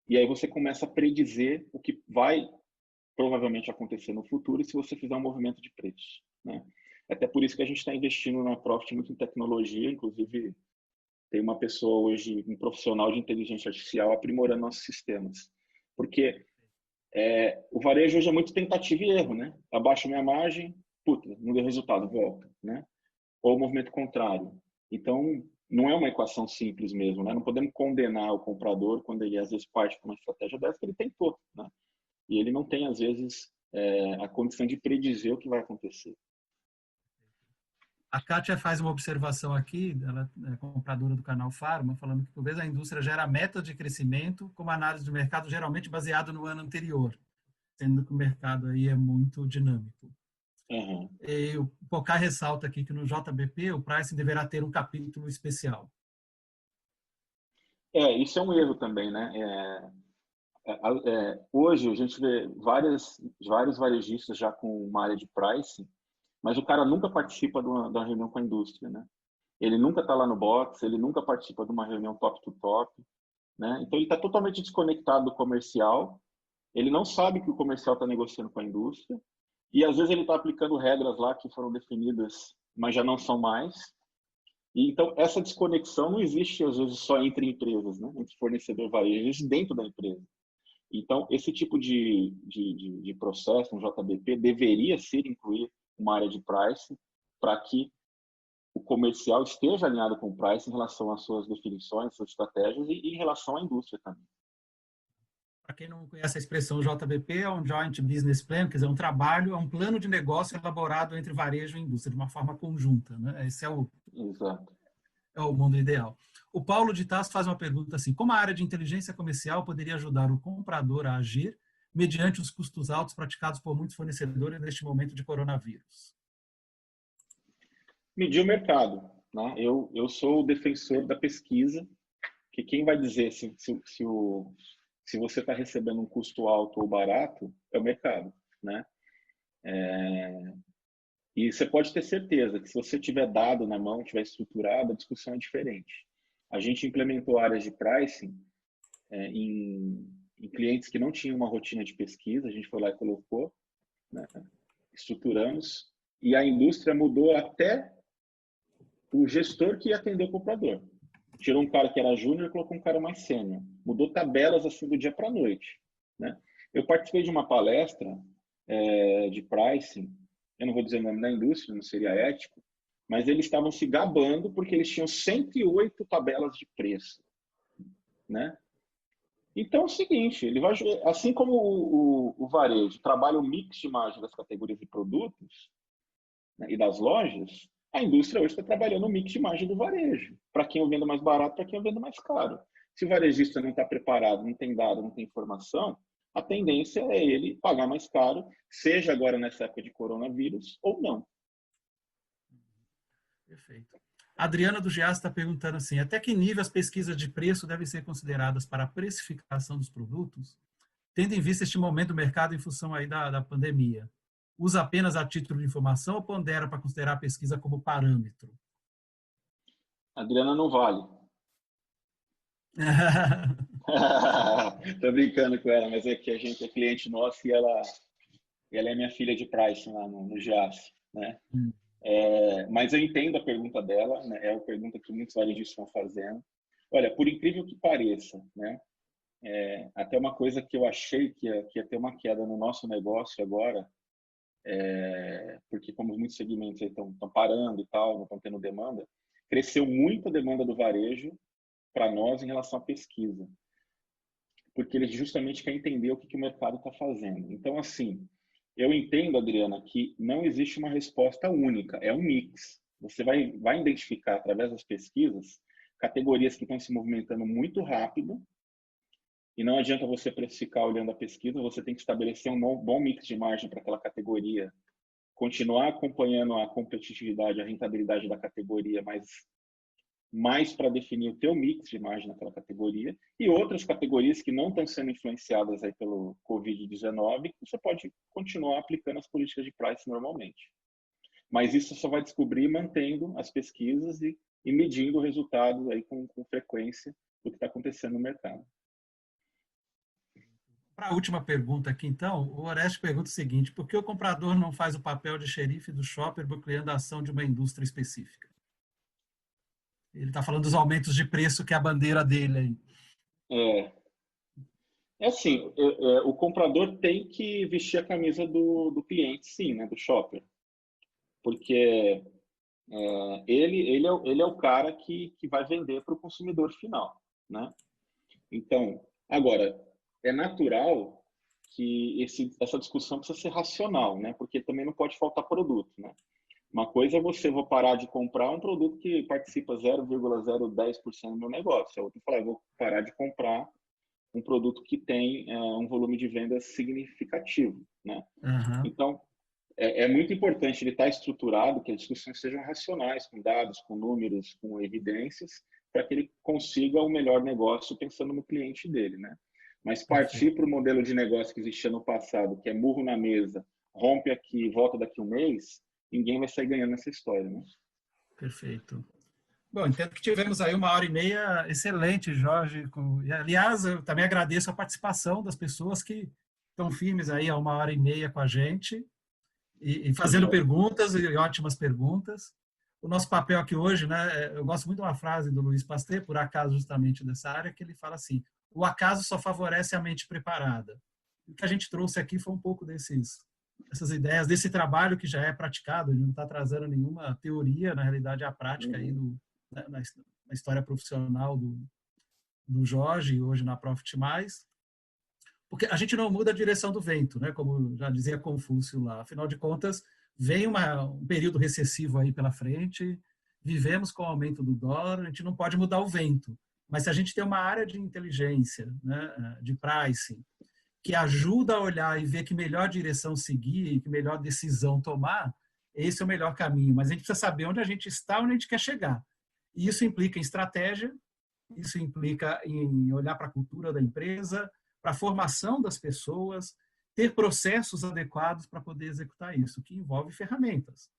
e aí você começa a predizer o que vai provavelmente acontecer no futuro se você fizer um movimento de preço, né? Até por isso que a gente está investindo na Profit muito em tecnologia, inclusive tem uma pessoa hoje, um profissional de inteligência artificial aprimorando nossos sistemas, porque o varejo hoje é muito tentativa e erro, né? Abaixo minha margem, puta, não deu resultado, volta, né? Ou o movimento contrário. Então, não é uma equação simples mesmo, né? Não podemos condenar o comprador quando ele, às vezes, parte para uma estratégia dessa que ele tentou, né? E ele não tem, às vezes, a condição de predizer o que vai acontecer. A Kátia faz uma observação aqui, ela é compradora do canal Pharma, falando que, por vezes, a indústria gera meta de crescimento como análise do mercado geralmente baseado no ano anterior, sendo que o mercado aí é muito dinâmico. Uhum. E o Pocá ressalta aqui que no JBP o pricing deverá ter um capítulo especial. Isso é um erro também, né? Hoje a gente vê vários varejistas já com uma área de pricing, mas o cara nunca participa de uma reunião com a indústria, né? Ele nunca está lá no box, ele nunca participa de uma reunião top to top, né? Então ele está totalmente desconectado do comercial, ele não sabe que o comercial está negociando com a indústria e às vezes ele está aplicando regras lá que foram definidas, mas já não são mais. E então essa desconexão não existe às vezes só entre empresas, né? Entre fornecedor e varejo, existe dentro da empresa. Então esse tipo de processo, um JBP, deveria ser incluir uma área de pricing para que o comercial esteja alinhado com o price em relação às suas definições, suas estratégias e em relação à indústria também. Para quem não conhece a expressão JBP, é um Joint Business Plan, quer dizer, um trabalho, é um plano de negócio elaborado entre varejo e indústria, de uma forma conjunta, né? Esse Exato. é o mundo ideal. O Paulo de Tasso faz uma pergunta assim: como a área de inteligência comercial poderia ajudar o comprador a agir mediante os custos altos praticados por muitos fornecedores neste momento de coronavírus? Medir o mercado, né? Eu sou o defensor da pesquisa, que quem vai dizer se você está recebendo um custo alto ou barato é o mercado, né? E você pode ter certeza que se você tiver dado na mão, tiver estruturado, a discussão é diferente. A gente implementou áreas de pricing em clientes que não tinham uma rotina de pesquisa, a gente foi lá e colocou, né? Estruturamos, e a indústria mudou até o gestor que ia atender o comprador. Tirou um cara que era júnior e colocou um cara mais sênior. Mudou tabelas assim do dia para a noite, né? Eu participei de uma palestra de pricing, eu não vou dizer o nome da indústria, não seria ético, mas eles estavam se gabando porque eles tinham 108 tabelas de preço, né? Então é o seguinte, ele vai, assim como o varejo trabalha o mix de margem das categorias de produtos, né, e das lojas, a indústria hoje está trabalhando o mix de margem do varejo. Para quem eu vendo mais barato, para quem eu vendo mais caro. Se o varejista não está preparado, não tem dado, não tem informação, a tendência é ele pagar mais caro, seja agora nessa época de coronavírus ou não. Perfeito. A Adriana do Gias está perguntando assim: até que nível as pesquisas de preço devem ser consideradas para a precificação dos produtos, tendo em vista este momento do mercado em função aí da pandemia? Usa apenas a título de informação ou pondera para considerar a pesquisa como parâmetro? A Adriana não vale. Tô brincando com ela, mas é que a gente é cliente nosso e ela é minha filha de pricing lá no Gias, né? Mas eu entendo a pergunta dela, né? É a pergunta que muitos varejistas estão fazendo. Olha, por incrível que pareça, né? Até uma coisa que eu achei que ia ter uma queda no nosso negócio agora, porque como muitos segmentos estão parando e tal, não estão tendo demanda, cresceu muito a demanda do varejo para nós em relação à pesquisa, porque ele justamente quer entender o que o mercado está fazendo. Então, assim, eu entendo, Adriana, que não existe uma resposta única, é um mix. Você vai identificar, através das pesquisas, categorias que estão se movimentando muito rápido, e não adianta você precificar olhando a pesquisa, você tem que estabelecer um bom mix de margem para aquela categoria, continuar acompanhando a competitividade, a rentabilidade da categoria, mas mais para definir o teu mix de margem naquela categoria, e outras categorias que não estão sendo influenciadas aí pelo Covid-19, você pode continuar aplicando as políticas de price normalmente. Mas isso só vai descobrir mantendo as pesquisas e medindo o resultado aí com frequência do que está acontecendo no mercado. Para a última pergunta aqui, então, o Oreste pergunta o seguinte: por que o comprador não faz o papel de xerife do shopper bloqueando a ação de uma indústria específica? Ele está falando dos aumentos de preço, que é a bandeira dele aí. É assim, o comprador tem que vestir a camisa do cliente, sim, né, do shopper. Porque ele é o cara que vai vender para o consumidor final, né? Então, agora, é natural que essa discussão precisa ser racional, né? Porque também não pode faltar produto, né? Uma coisa é vou parar de comprar um produto que participa 0,010% do meu negócio. A outra é falar, eu vou parar de comprar um produto que tem um volume de vendas significativo, né? Uhum. Então, é muito importante ele estar estruturado, que as discussões sejam racionais, com dados, com números, com evidências, para que ele consiga o melhor negócio pensando no cliente dele, né? Mas partir para o modelo de negócio que existia no passado, que é murro na mesa, rompe aqui, volta daqui um mês, ninguém vai sair ganhando nessa história, né? Perfeito. Bom, entendo que tivemos aí 1h30 excelente, Jorge. E, aliás, eu também agradeço a participação das pessoas que estão firmes aí a 1h30 com a gente e fazendo perguntas, e ótimas perguntas. O nosso papel aqui hoje, né, eu gosto muito de uma frase do Luiz Pasteur, por acaso justamente dessa área, que ele fala assim: o acaso só favorece a mente preparada. O que a gente trouxe aqui foi um pouco essas ideias, desse trabalho que já é praticado, ele não está trazendo nenhuma teoria, na realidade é a prática aí na história profissional do Jorge e hoje na Profit Mais, porque a gente não muda a direção do vento, né? Como já dizia Confúcio lá. Afinal de contas, vem um período recessivo aí pela frente, vivemos com o aumento do dólar, a gente não pode mudar o vento, mas se a gente tem uma área de inteligência, né, de pricing, que ajuda a olhar e ver que melhor direção seguir, que melhor decisão tomar, esse é o melhor caminho. Mas a gente precisa saber onde a gente está, onde a gente quer chegar. E isso implica em estratégia, isso implica em olhar para a cultura da empresa, para a formação das pessoas, ter processos adequados para poder executar isso, que envolve ferramentas.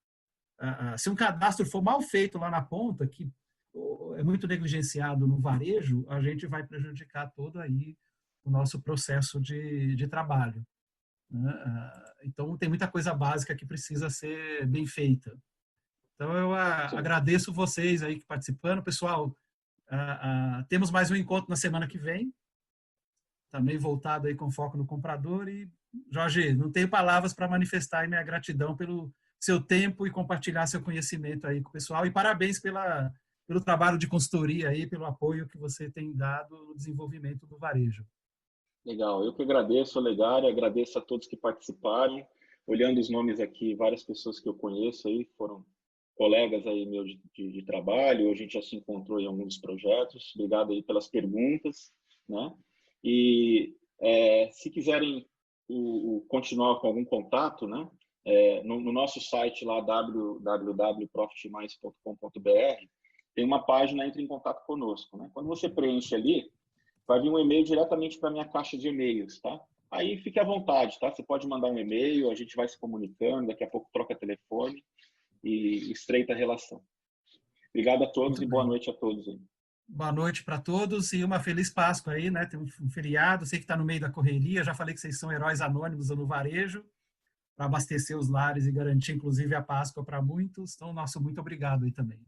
Se um cadastro for mal feito lá na ponta, que é muito negligenciado no varejo, a gente vai prejudicar todo aí o nosso processo de trabalho. Então, tem muita coisa básica que precisa ser bem feita. Então, eu agradeço vocês aí que participando. Pessoal, temos mais um encontro na semana que vem, também voltado aí com foco no comprador. E, Jorge, não tenho palavras para manifestar minha gratidão pelo seu tempo e compartilhar seu conhecimento aí com o pessoal. E parabéns pelo trabalho de consultoria aí, pelo apoio que você tem dado no desenvolvimento do varejo. Legal, eu que agradeço, Olegário, agradeço a todos que participaram. Olhando os nomes aqui, várias pessoas que eu conheço aí foram colegas aí meus de trabalho, a gente já se encontrou em alguns projetos. Obrigado aí pelas perguntas, né? E se quiserem continuar com algum contato, né? No nosso site lá, www.profitmais.com.br, tem uma página Entre em Contato Conosco, né? Quando você preenche ali, vai vir um e-mail diretamente para a minha caixa de e-mails, tá? Aí fique à vontade, tá? Você pode mandar um e-mail, a gente vai se comunicando, daqui a pouco troca telefone e estreita a relação. Obrigado a todos e boa noite a todos aí. Boa noite para todos e uma feliz Páscoa aí, né? Tem um feriado, sei que está no meio da correria, já falei que vocês são heróis anônimos no varejo, para abastecer os lares e garantir, inclusive, a Páscoa para muitos. Então, nosso muito obrigado aí também.